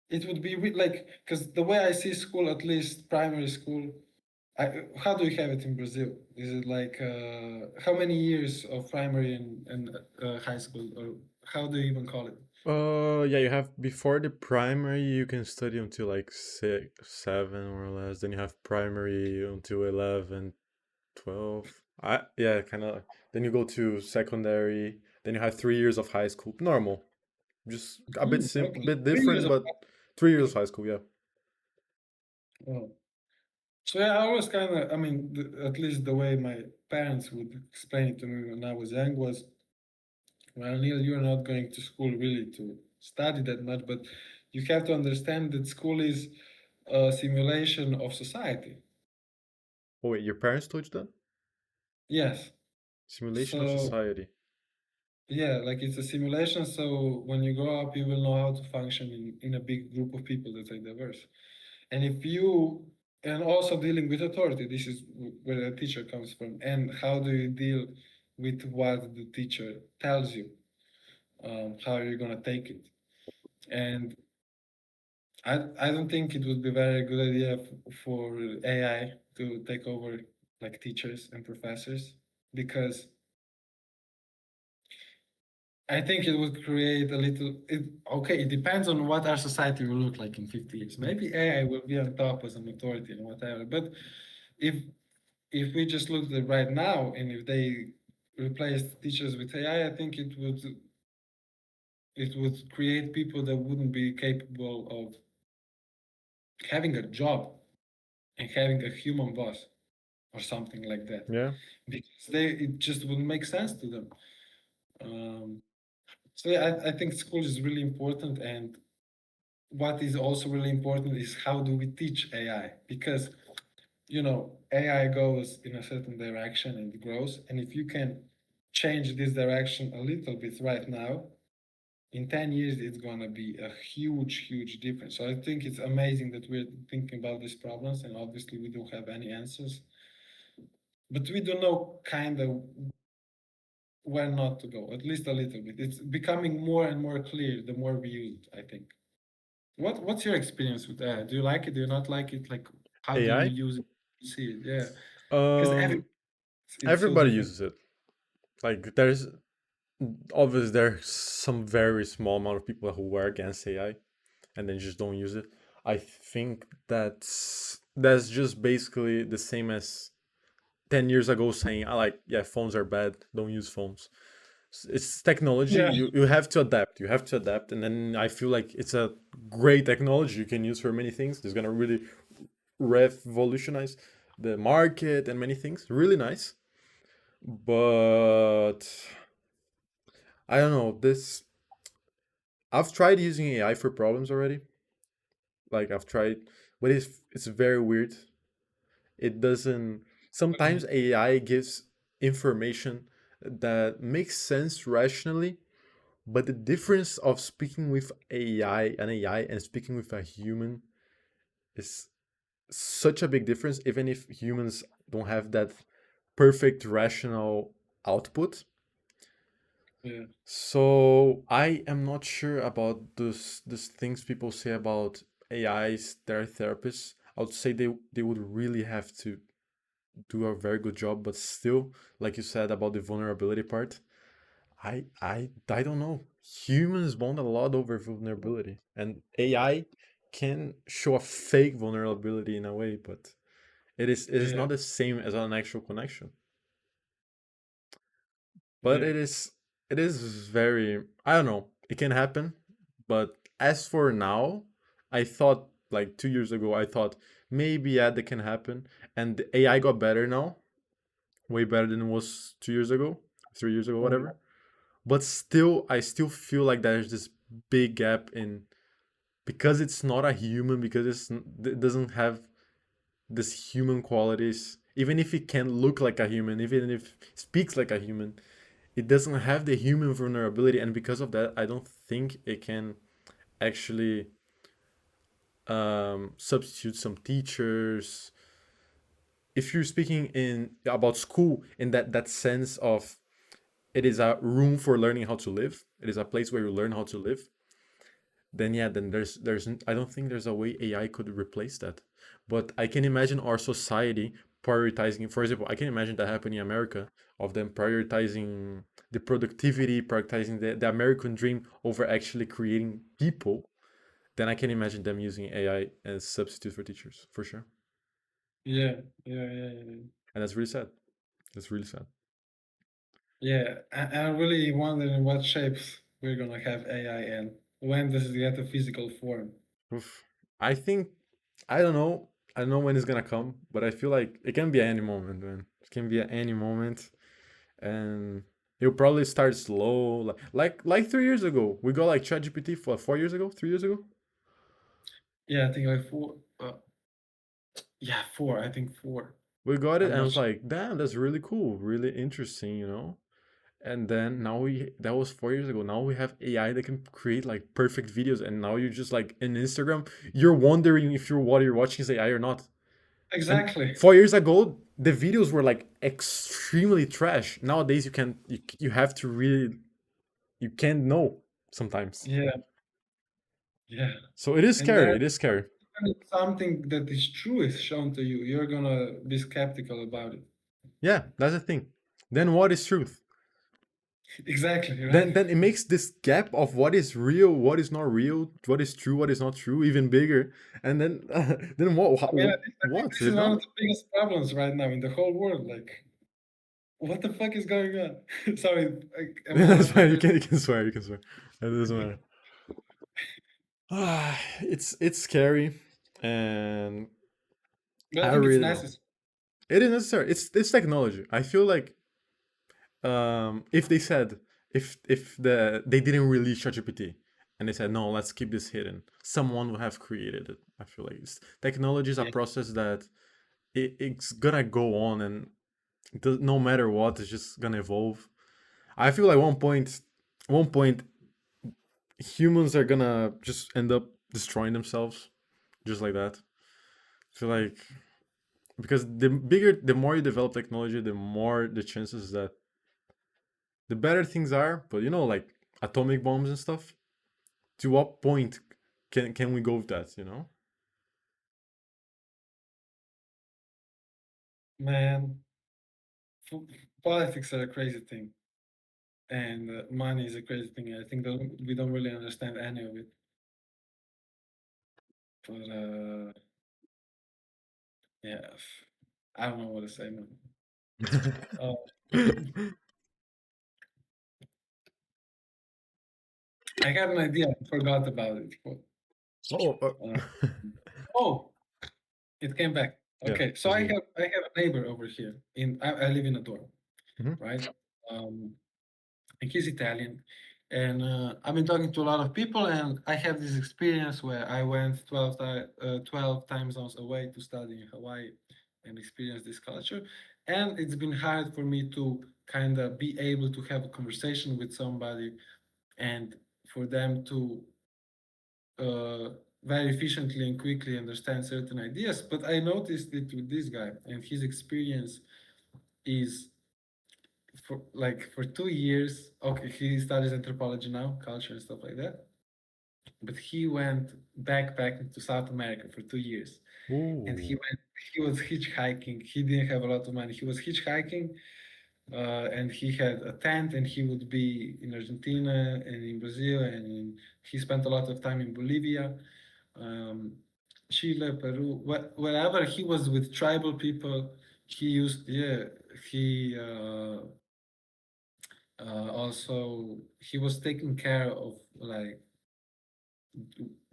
It would be like, because the way I see school, at least primary school, how do you have it in Brazil? Is it like how many years of primary and high school, or how do you even call it? Yeah, you have, before the primary you can study until like 6 7 or less, then you have primary until 11 12. Yeah, kind of. Then you go to secondary, then you have 3 years of high school, normal, just a bit Okay, bit 3 years different, of. but 3 years of high school, yeah. Oh. So yeah, I was kind of. I mean, at least the way my parents would explain it to me when I was young was, well, Neil, you're not going to school really to study that much, but you have to understand that school is a simulation of society. Oh wait, your parents told you that? Yes. Simulation of So society. yeah, like it's a simulation. So when you grow up, you will know how to function in a big group of people that are diverse. And if you, and also dealing with authority, this is where the teacher comes from. And how do you deal with what the teacher tells you? How are you going to take it? And I don't think it would be very good idea for AI to take over like teachers and professors because I think it would create a little. Okay, it depends on what our society will look like in 50 years. Maybe AI will be on top as an authority and whatever. But if if we just look at it right now, and if they replace teachers with AI, I think it would create people that wouldn't be capable of having a job and having a human boss or something like that, Yeah. because it just wouldn't make sense to them. Um, so yeah, I think school is really important, and what is also really important is how do we teach AI, because AI goes in a certain direction and grows, and if you can change this direction a little bit right now, in 10 years it's going to be a huge difference. So I think it's amazing that we're thinking about these problems, and obviously we don't have any answers, but we do know kind of where not to go, at least a little bit. It's becoming more and more clear the more we use it, I think. What's your experience with that? Do you like it? Do you not like it? Like, how do you AI. use it? See it? Yeah, because um it's so Everybody different. uses it. Like, there's obviously there's some very small amount of people who are against AI and then just don't use it. I think that's just basically the same as 10 years ago saying, I like, yeah, phones are bad, don't use phones. It's technology. Yeah. You have to adapt. You have to adapt, and then I feel like it's a great technology you can use for many things. It's gonna really revolutionize the market and many things. Really nice. But I don't know. This I've tried using AI for problems already. Like I've tried, but it's very weird. It doesn't. Sometimes AI gives information that makes sense rationally, but the difference of speaking with AI, and speaking with a human is such a big difference, even if humans don't have that perfect rational output. Yeah. So I am not sure about those things people say about AIs, their therapists. I would say they would really have to do a very good job, but still, like you said about the vulnerability part, I don't know. Humans bond a lot over vulnerability, and AI can show a fake vulnerability in a way, but it is Yeah. not the same as an actual connection. But Yeah. it is very, I don't know. It can happen, but as for now, I thought like 2 years ago, I thought maybe yeah that can happen, and the AI got better now, way better than it was 2 years ago, 3 years ago, Oh, yeah. whatever. But still, I still feel like there's this big gap in, because it's not a human, because it doesn't have this human qualities. Even if it can look like a human, even if it speaks like a human, it doesn't have the human vulnerability, and because of that, I don't think it can actually substitute some teachers. If you're speaking in about school in that sense of, it is a room for learning how to live, it is a place where you learn how to live, then yeah, then there's I don't think there's a way AI could replace that. But I can imagine our society prioritizing, for example, I can imagine that happening in America, of them prioritizing the productivity, prioritizing the American dream over actually creating people. Then I can imagine them using AI as substitute for teachers, for sure. Yeah. Yeah. Yeah. Yeah. And that's really sad. That's really sad. Yeah. I'm really wondering what shapes we're gonna have AI in. When does it get a physical form? Oof. I think, I don't know. I don't know when it's gonna come, but I feel like it can be at any moment, man. It can be at any moment, and it'll probably start slow, like 3 years ago. We got like ChatGPT for 4 years ago, 3 years ago. Yeah, I think like four. Yeah, four. I think four. We got it, I'm and I not was sure. like, damn, that's really cool, really interesting. And then now that was 4 years ago. Now we have AI that can create like perfect videos, and now you're just like in Instagram, you're wondering if what you're watching is AI or not. And Exactly. 4 years ago, the videos were like extremely trash. Nowadays, you have to really, you can't know sometimes. Yeah. Yeah. So it is And scary. then It is scary. when something that is true is shown to you, you're gonna be skeptical about it. Yeah, that's the thing. Then what is truth? Exactly, right? Then it makes this gap of what is real, what is not real, what is true, what is not true, even bigger. And then then what? I mean, I think What? this is You one know? of the biggest problems right now in the whole world. Like, what the fuck is going on? Sorry, like, am That's I fine. You very? can you can swear. You can swear. It doesn't matter. It's scary, and But I I think it's really don't know. necessary. It is necessary. It's technology. I feel like if they said, if they didn't release ChatGPT and they said no, let's keep this hidden, someone would have created it. I feel like technology is a Yeah, process that it's gonna go on, and no matter what, it's just gonna evolve. I feel like one point humans are gonna just end up destroying themselves just like that. I feel like, because the more you develop technology, the more the chances that the better things are. But like atomic bombs and stuff, to what point can we go with that? man. f- Politics are a crazy thing, and money is a crazy thing. I think that we don't really understand any of it. But yeah, I don't know what to say, man. Uh, I got an idea. I forgot about it. But, Oh, uh, oh, It came back. Yeah, Okay, so it's good. I have a neighbor over here. I live in a dorm, Hmm. right? Um, and he's Italian. And I've been talking to a lot of people, and I have this experience where I went 12 time zones away to study in Hawaii and experience this culture. And it's been hard for me to kind of be able to have a conversation with somebody and for them to uh, very efficiently and quickly understand certain ideas. But I noticed it with this guy, and his experience is for 2 years. Okay, he studies anthropology now, culture and stuff like that. But he went backpacking to South America for 2 years, and Ooh, he was hitchhiking. He didn't have a lot of money. He was hitchhiking, and he had a tent, and he would be in Argentina and in Brazil, and he spent a lot of time in Bolivia, um, Chile, Peru, wherever he was with tribal people. He used, yeah, he also he was taking care of like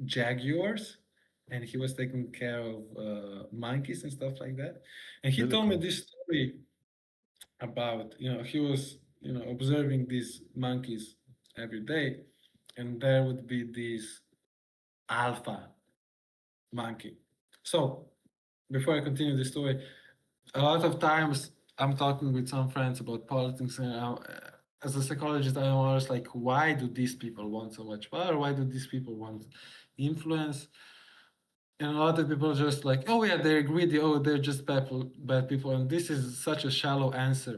jaguars, and he was taking care of monkeys and stuff like that. And he really told me cool. this story about, he was, observing these monkeys every day, and there would be this alpha monkey. So before I continue the story, a lot of times I'm talking with some friends about politics, and as a psychologist, I'm always like, why do these people want so much power? Why do these people want influence? And a lot of people are just like, oh yeah, they're greedy. Oh, they're just bad people. And this is such a shallow answer.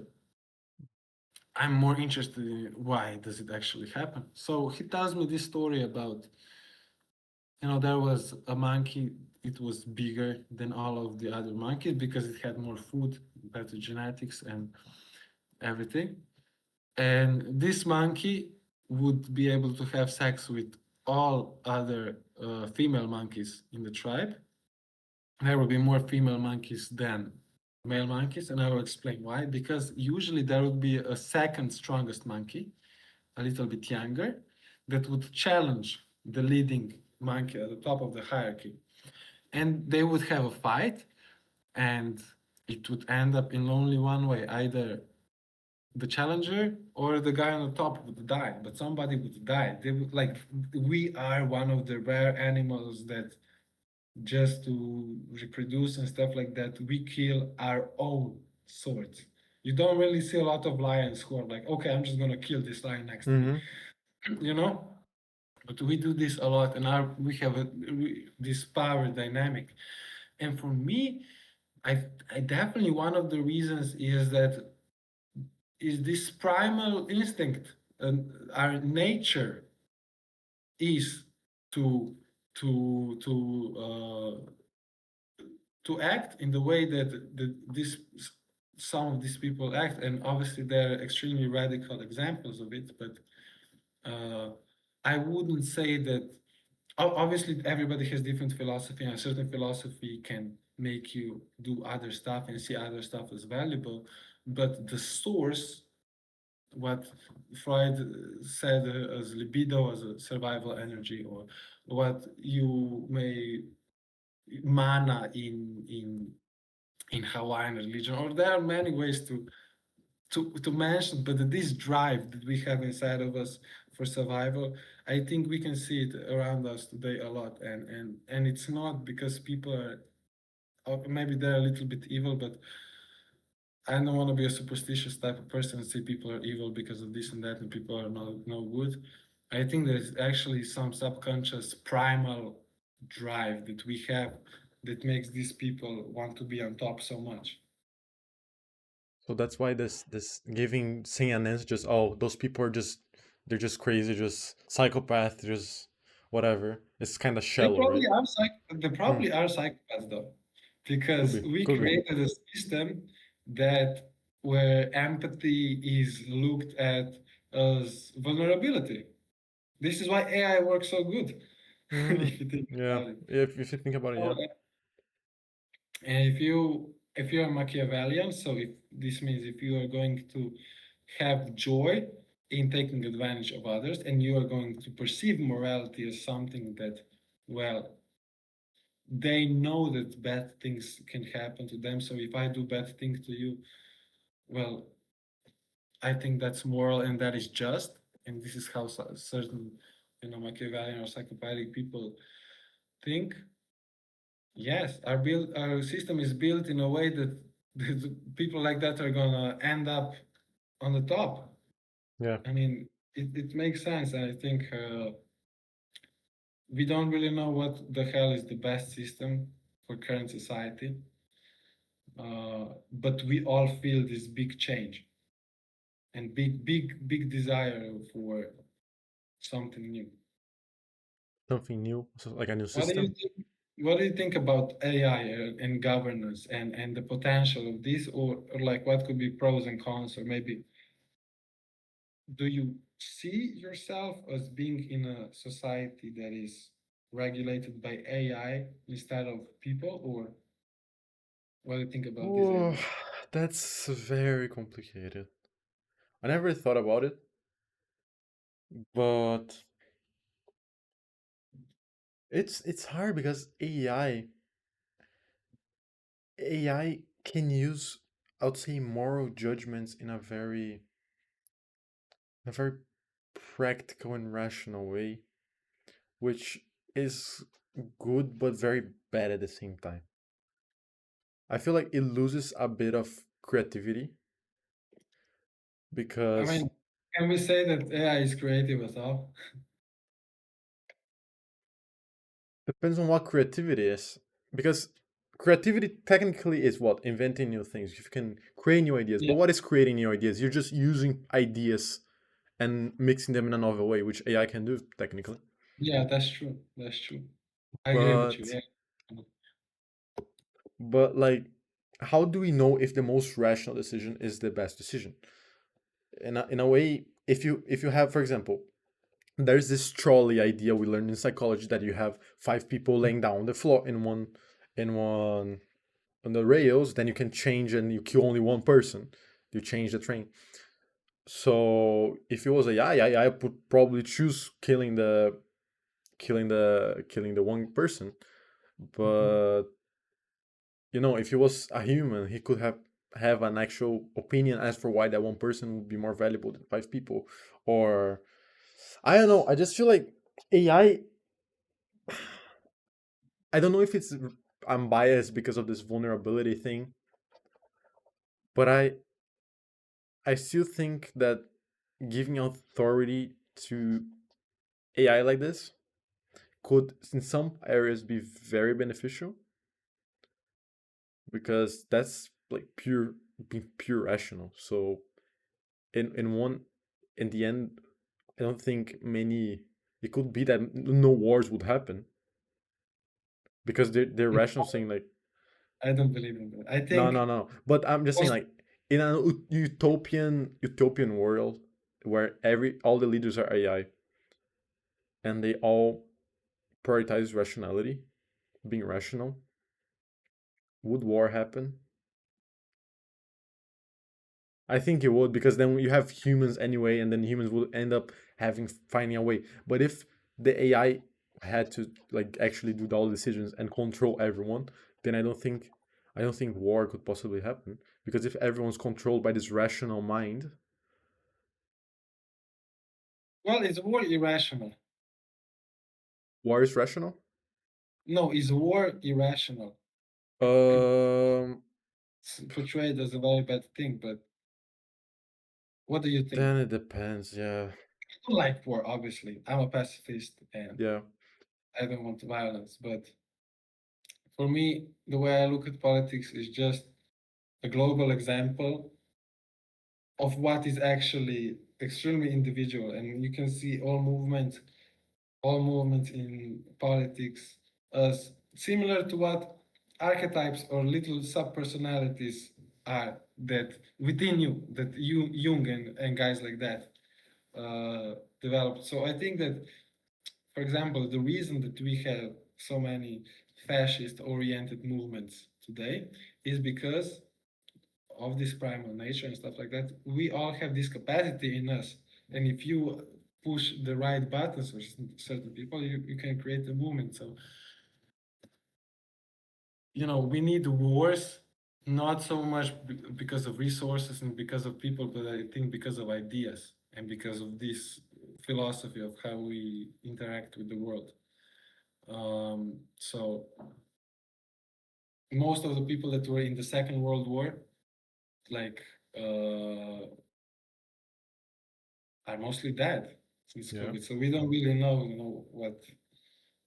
I'm more interested in why does it actually happen. So he tells me this story about, there was a monkey. It was bigger than all of the other monkeys because it had more food, better genetics, and everything. And this monkey would be able to have sex with all other female monkeys in the tribe. There will be more female monkeys than male monkeys, and I will explain why. Because usually there would be a second strongest monkey, a little bit younger, that would challenge the leading monkey at the top of the hierarchy. And they would have a fight, and it would end up in only one way: either the challenger or the guy on the top would die, but somebody would die. They would like we are one of the rare animals that just to reproduce and stuff like that, we kill our own swords. You don't really see a lot of lions who are like, okay, I'm just gonna kill this lion next to me, Hmm. you know. But we do this a lot, and we have this power dynamic. And for me, I definitely one of the reasons is this primal instinct, and our nature is to to to act in the way that this some of these people act, and obviously they're extremely radical examples of it. But uh, I wouldn't say that. Obviously, everybody has different philosophy, and a certain philosophy can make you do other stuff and see other stuff as valuable. But the source, what Freud said as libido, as a survival energy, or what you may mana in Hawaiian religion, or there are many ways to mention, but this drive that we have inside of us for survival, I think we can see it around us today a lot, and it's not because people are, or maybe they're a little bit evil, but I don't want to be a superstitious type of person and say people are evil because of this and that, and people are no good. I think there's actually some subconscious primal drive that we have that makes these people want to be on top so much. So that's why this giving saying an answer just, oh, those people are just, they're just crazy, just psychopath, just whatever. It's kind of They shallow, right? probably are they Hmm. probably are psychopaths though, Could because be, we could be. created a system that where empathy is looked at as vulnerability. This is why AI works so good, Hmm. if you think Yeah, about it. if you think about it, So, yeah. and if you're a Machiavellian, so if this means if you are going to have joy in taking advantage of others, and you are going to perceive morality as something that, well, they know that bad things can happen to them. So if I do bad things to you, well, I think that's moral and that is just. And this is how certain, Machiavellian or psychopathic people think. Yes, our system is built in a way that, that people like that are gonna end up on the top. Yeah. I mean, it makes sense. And I think we don't really know what the hell is the best system for current society. But we all feel this big change and big desire for something new. Something new, so like a new What do you system. think? What do you think about AI and governance and the potential of this, or like what could be pros and cons, or maybe do you see yourself as being in a society that is regulated by AI instead of people, or what do you think about this Oh, idea? that's very complicated. I never thought about it, but it's hard because AI can use, I would say, moral judgments in a very practical and rational way, which is good but very bad at the same time. I feel like it loses a bit of creativity I because mean, can we say that AI is creative as well? depends on what creativity is. Because creativity technically is what? Inventing new things. You can create new ideas. Yeah, But what is creating new ideas? You're just using ideas and mixing them in a novel way, which AI can do technically. yeah, that's true. That's true. I agree with you. But Yeah. like, how do we know if the most rational decision is the best decision? In a way, if you have, for example, there's this trolley idea we learned in psychology that you have five people laying down on the floor in one on the rails, then you can change and you kill only one person. You change the train. So if it was AI, I would probably choose killing the one person. Mhm. But if he was a human, he could have an actual opinion as for why that one person would be more valuable than five people. Or I don't know. I just feel like AI. I don't know if I'm biased because of this vulnerability thing, but I still think that giving authority to AI like this could, in some areas, be very beneficial because that's like being pure rational. So in the end, I don't think many. It could be that no wars would happen because they're rational, saying like I don't believe in that. I no, think no, no. But I'm just saying most, like in a utopian world where every all the leaders are AI and they all prioritize rationality, being rational, would war happen? I think it would because then you have humans anyway, and then humans will end up finding a way. But if the AI had to like actually do all the decisions and control everyone, then I don't think war could possibly happen because if everyone's controlled by this rational mind, well, it's war irrational. war is rational. No, is war irrational? Um, It's portrayed as a very bad thing, but what do you think? then it depends. Yeah, I don't like war, obviously. I'm a pacifist and yeah. I don't want violence. But for me, the way I look at politics is just a global example of what is actually extremely individual. And you can see all movements in politics as similar to what archetypes or little sub-personalities are that within you, that Jung and guys like that developed. So I think that, for example, the reason that we have so many fascist-oriented movements today is because of this primal nature and stuff like that. We all have this capacity in us, and if you push the right buttons for certain people, you can create a movement. So we need wars, not so much because of resources and because of people, but I think because of ideas and because of this philosophy of how we interact with the world. So most of the people that were in the Second World War, like, are mostly dead since Yeah. COVID. So we don't really know,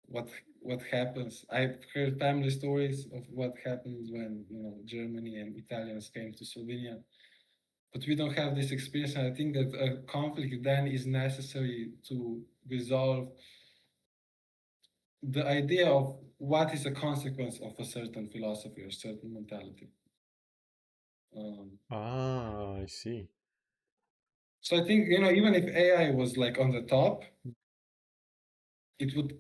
what what happens. I've heard family stories of what happens when Germany and Italians came to Slovenia, but we don't have this experience. And I think that a conflict then is necessary to resolve the idea of what is a consequence of a certain philosophy or certain mentality. Um, Ah, I see. so I think even if AI was like on the top, it would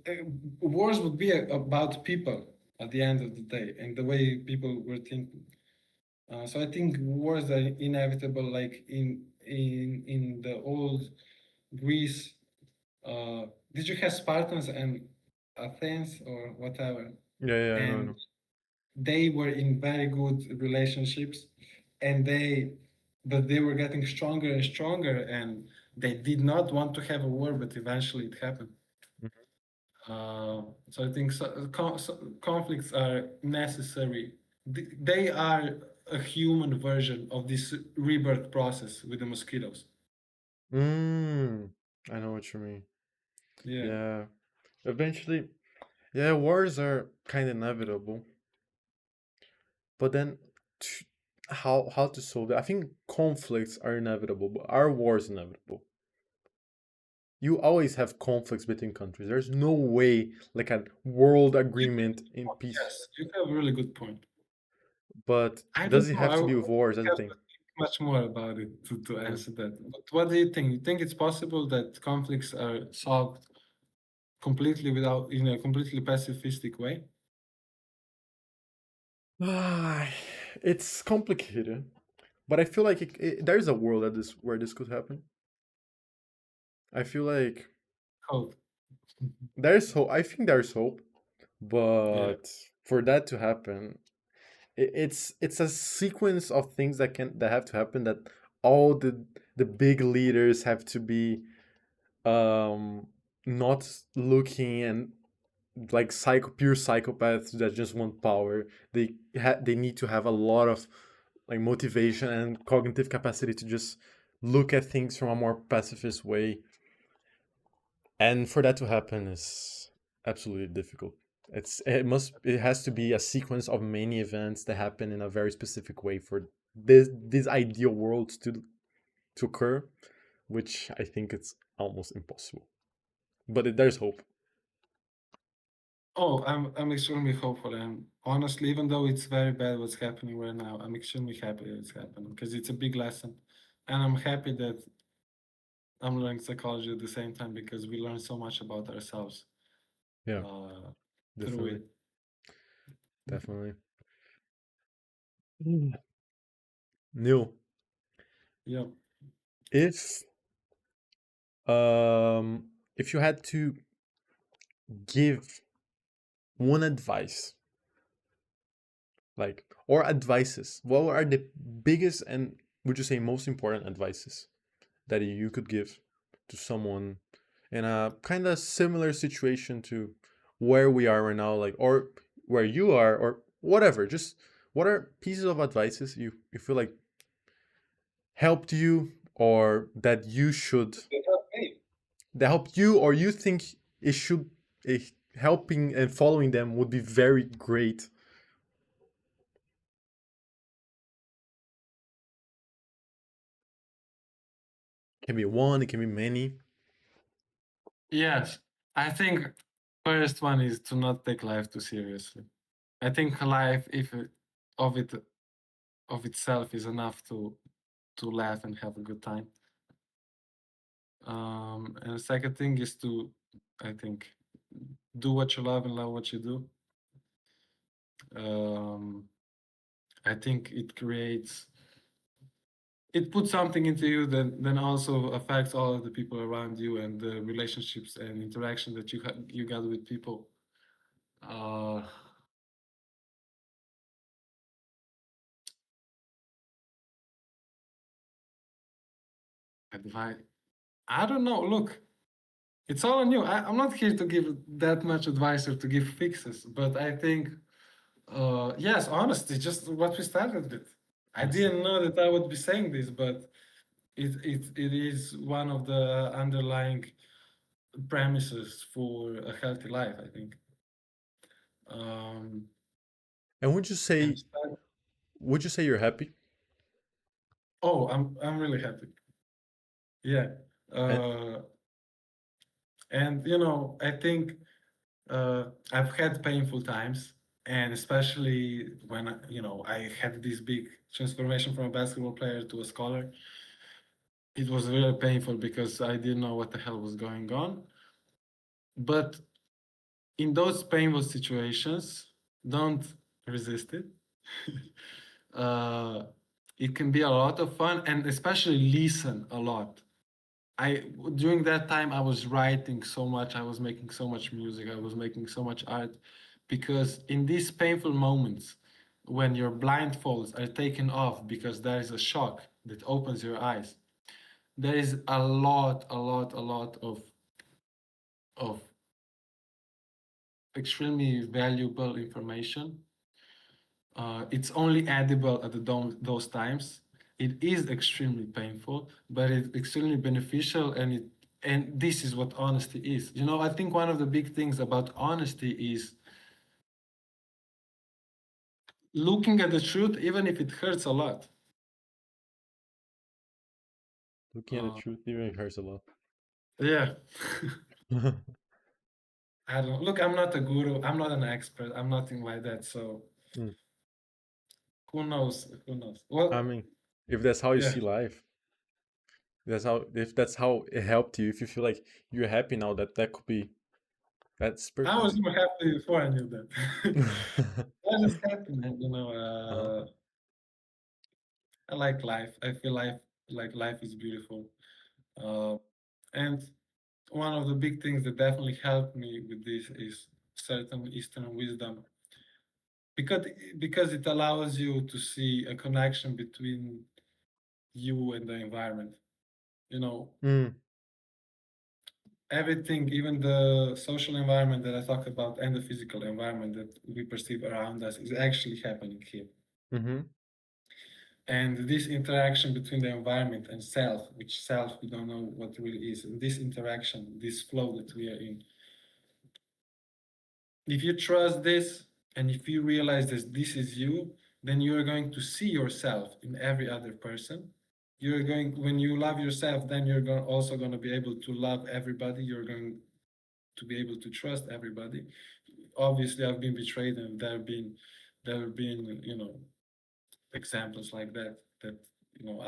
wars would be about people at the end of the day and the way people were thinking. So I think wars are inevitable, like in the old Greece. Did you have Spartans and Athens or whatever? Yeah, yeah, I know, I And know. they were in very good relationships, and but they were getting stronger and stronger, and they did not want to have a war, but eventually it happened. Mhm. So I think conflicts are necessary. They are a human version of this rebirth process with the mosquitoes. Mm, I know what you mean. Yeah. Yeah. Eventually, yeah, wars are kind of inevitable. But then, t- how to solve it? I think conflicts are inevitable, but are wars inevitable? You always have conflicts between countries. There's no way like a world agreement in peace. Yes, you have a really good point. But I don't does it know. have I to be would with wars? That's the have thing. to think much more about it to Yeah. answer that. But what do you think? You think it's possible that conflicts are solved completely without in a completely pacifistic way? Ah, it's complicated, but I feel like there's a world that this where this could happen. I feel like Oh, there's hope. I think there's hope, yeah. but for that to happen, it's a sequence of things that have to happen, that all the big leaders have to be um not looking and like pure psychopaths that just want power. They need to have a lot of like motivation and cognitive capacity to just look at things from a more pacifist way, and for that to happen is absolutely difficult. It has to be a sequence of many events that happen in a very specific way for this ideal world to occur, which I think it's almost impossible. But there's hope. Oh, I'm extremely hopeful, and honestly, even though it's very bad what's happening right now, I'm extremely happy that it's happening because it's a big lesson, and I'm happy that I'm learning psychology at the same time because we learn so much about ourselves Yeah, uh, through definitely, it. definitely. Mm. Neil, Yeah. if um if you had to give one advice, like, or advices, what are the biggest and, would you say, most important advices that you could give to someone in a kind of similar situation to where we are right now, like, or where you are, or whatever? Just what are pieces of advices you feel like helped you, or that you should, They help me. that helped you, or you think it should, helping and following them would be very great? It can be one, it can be many. Yes, I think first one is to not take life too seriously. I think life, if of it of itself, is enough to laugh and have a good time. And the second thing is to, I think, do what you love and love what you do. Um, I think it puts something into you that then also affects all of the people around you and the relationships and interaction that you got with people. Uh, Advice. I don't know. Look, it's all on you. I'm not here to give that much advice or to give fixes, but I think, yes, honesty, just what we started with. I I see. didn't know that I would be saying this, but it is one of the underlying premises for a healthy life, I think. Um, And and start, would you say you're happy? oh, I'm really happy. Yeah. And Uh, and I think I've had painful times, and especially when I had this big transformation from a basketball player to a scholar. It was really painful because I didn't know what the hell was going on. But in those painful situations, don't resist it. uh, it can be a lot of fun, and especially listen a lot. I During that time I was writing so much, I was making so much music, I was making so much art, because in these painful moments when your blindfolds are taken off because there is a shock that opens your eyes, there is a lot of extremely valuable information. It's only edible at those times. It is extremely painful, but it's extremely beneficial, and this is what honesty is. I think one of the big things about honesty is looking at the truth, even if it hurts a lot. looking at the Uh, truth even hurts a lot. yeah. I don't look. I'm not a guru. I'm not an expert. I'm nothing like that. So Mm. who knows? Who knows? I Well, mean, if that's how you yeah. see life, if that's how it helped you, if you feel like you're happy now, that could be that's I was perfect. more happy before I knew that. I just happy, man. Uh-huh. I like life. I feel life is beautiful. Uh, and one of the big things that definitely helped me with this is certain Eastern wisdom, because it allows you to see a connection between you and the environment. You know, Mm. everything, even the social environment that I talked about and the physical environment that we perceive around us, is actually happening here. Mm-hmm. And this interaction between the environment and self, which self we don't know what really is, and this interaction, this flow that we are in, if you trust this and if you realize that this is you, then you are going to see yourself in every other person. When you love yourself, then also going to be able to love everybody. You're going to be able to trust everybody. Obviously, I've been betrayed, and there have been examples like that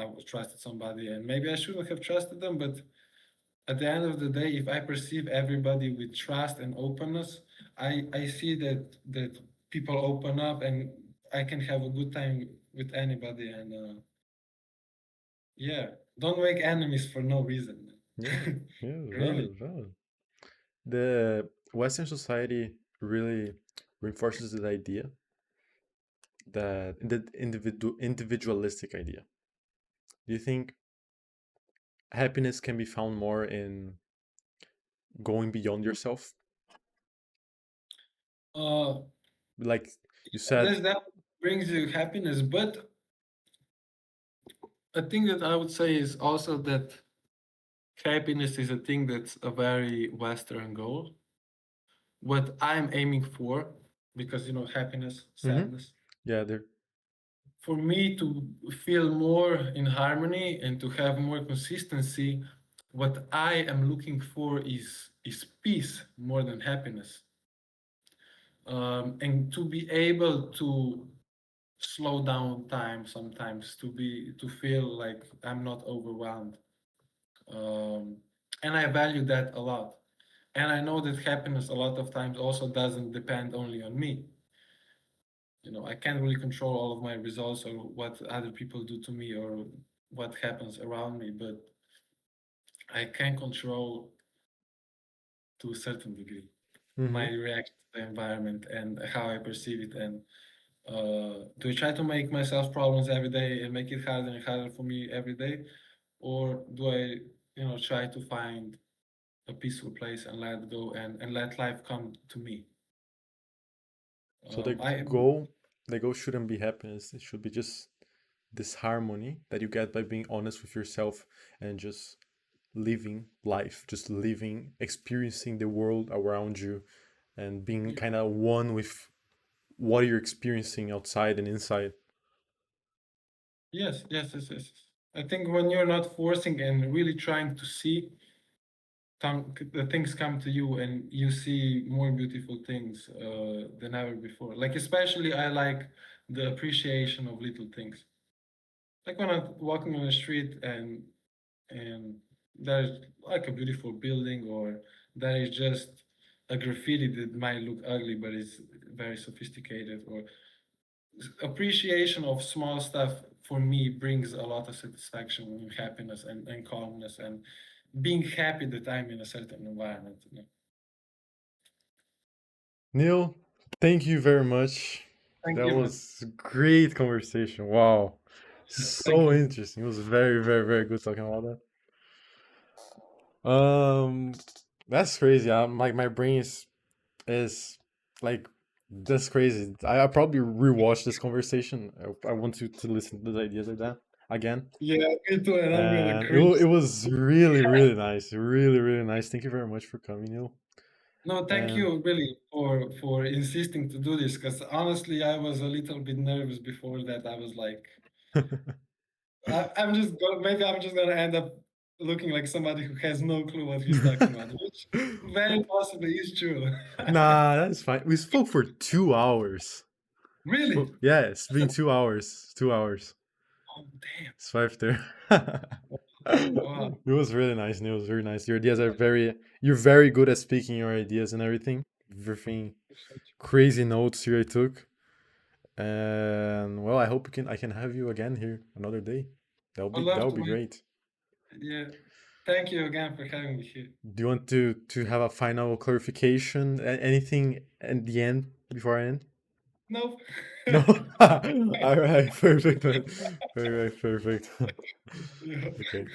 I was trusted somebody and maybe I shouldn't have trusted them, but at the end of the day, if I perceive everybody with trust and openness, I see that people open up and I can have a good time with anybody, and yeah, don't make enemies for no reason. Yeah, yeah, Really. valid, valid. The Western society really reinforces the idea that the individualistic idea. Do you think happiness can be found more in going beyond yourself? uh Like you said, that brings you happiness, but a thing that I would say is also that happiness is a thing that's a very Western goal. What I'm aiming for, because happiness, mm-hmm. sadness, Yeah, there. for me to feel more in harmony and to have more consistency, what I am looking for is peace more than happiness. And to be able to slow down time sometimes, to feel like I'm not overwhelmed. Um, and I value that a lot. And I know that happiness a lot of times also doesn't depend only on me. I can't really control all of my results or what other people do to me or what happens around me, but I can control to a certain degree Mm-hmm. my reaction to the environment and how I perceive it. And do I try to make myself problems every day and make it harder and harder for me every day? or do I, try to find a peaceful place and let go and let life come to me? So I the goal shouldn't be happiness. It should be just this harmony that you get by being honest with yourself and just living life, just living, experiencing the world around you, and being Yeah. kind of one with what you're experiencing outside and inside. Yes, yes, yes, yes. I think when you're not forcing and really trying to see, the things come to you and you see more beautiful things than ever before. Like especially I like the appreciation of little things. Like when I'm walking on the street and there's like a beautiful building or there is just a graffiti that might look ugly but it's very sophisticated, or appreciation of small stuff for me brings a lot of satisfaction and happiness and calmness and being happy that I'm in a certain environment. Neil, thank you very much. Thank That you, man. was a great conversation. Wow. Thank So you. interesting. It was very, very, very good talking about that. That's crazy. My brain is like that's crazy. I probably rewatch this conversation. I want to listen to the ideas of that again. Yeah, me too, and I'm gonna And cringe. it was really, really nice. Really, really nice. Thank you very much for coming, Neil. No, thank And you really for insisting to do this, because honestly, I was a little bit nervous before that. I was like, maybe I'm just gonna end up looking like somebody who has no clue what he's talking about, which very possibly is true. nah, that's fine. We spoke for 2 hours. Really? Yeah, it's been 2 hours. 2 hours. Oh, damn. It's 5 there. Wow. It was really nice. It was very nice. Your ideas are very. You're very good at speaking your ideas and everything. Everything crazy notes here I took. And well, I hope I can have you again here another day. I'd That love would to, be man. great. Yeah. Thank you again for having me here. Do you want to have a final clarification? Anything at the end before I end? Nope. No. All right. Perfect. Man. All right. Perfect. Yeah. Okay.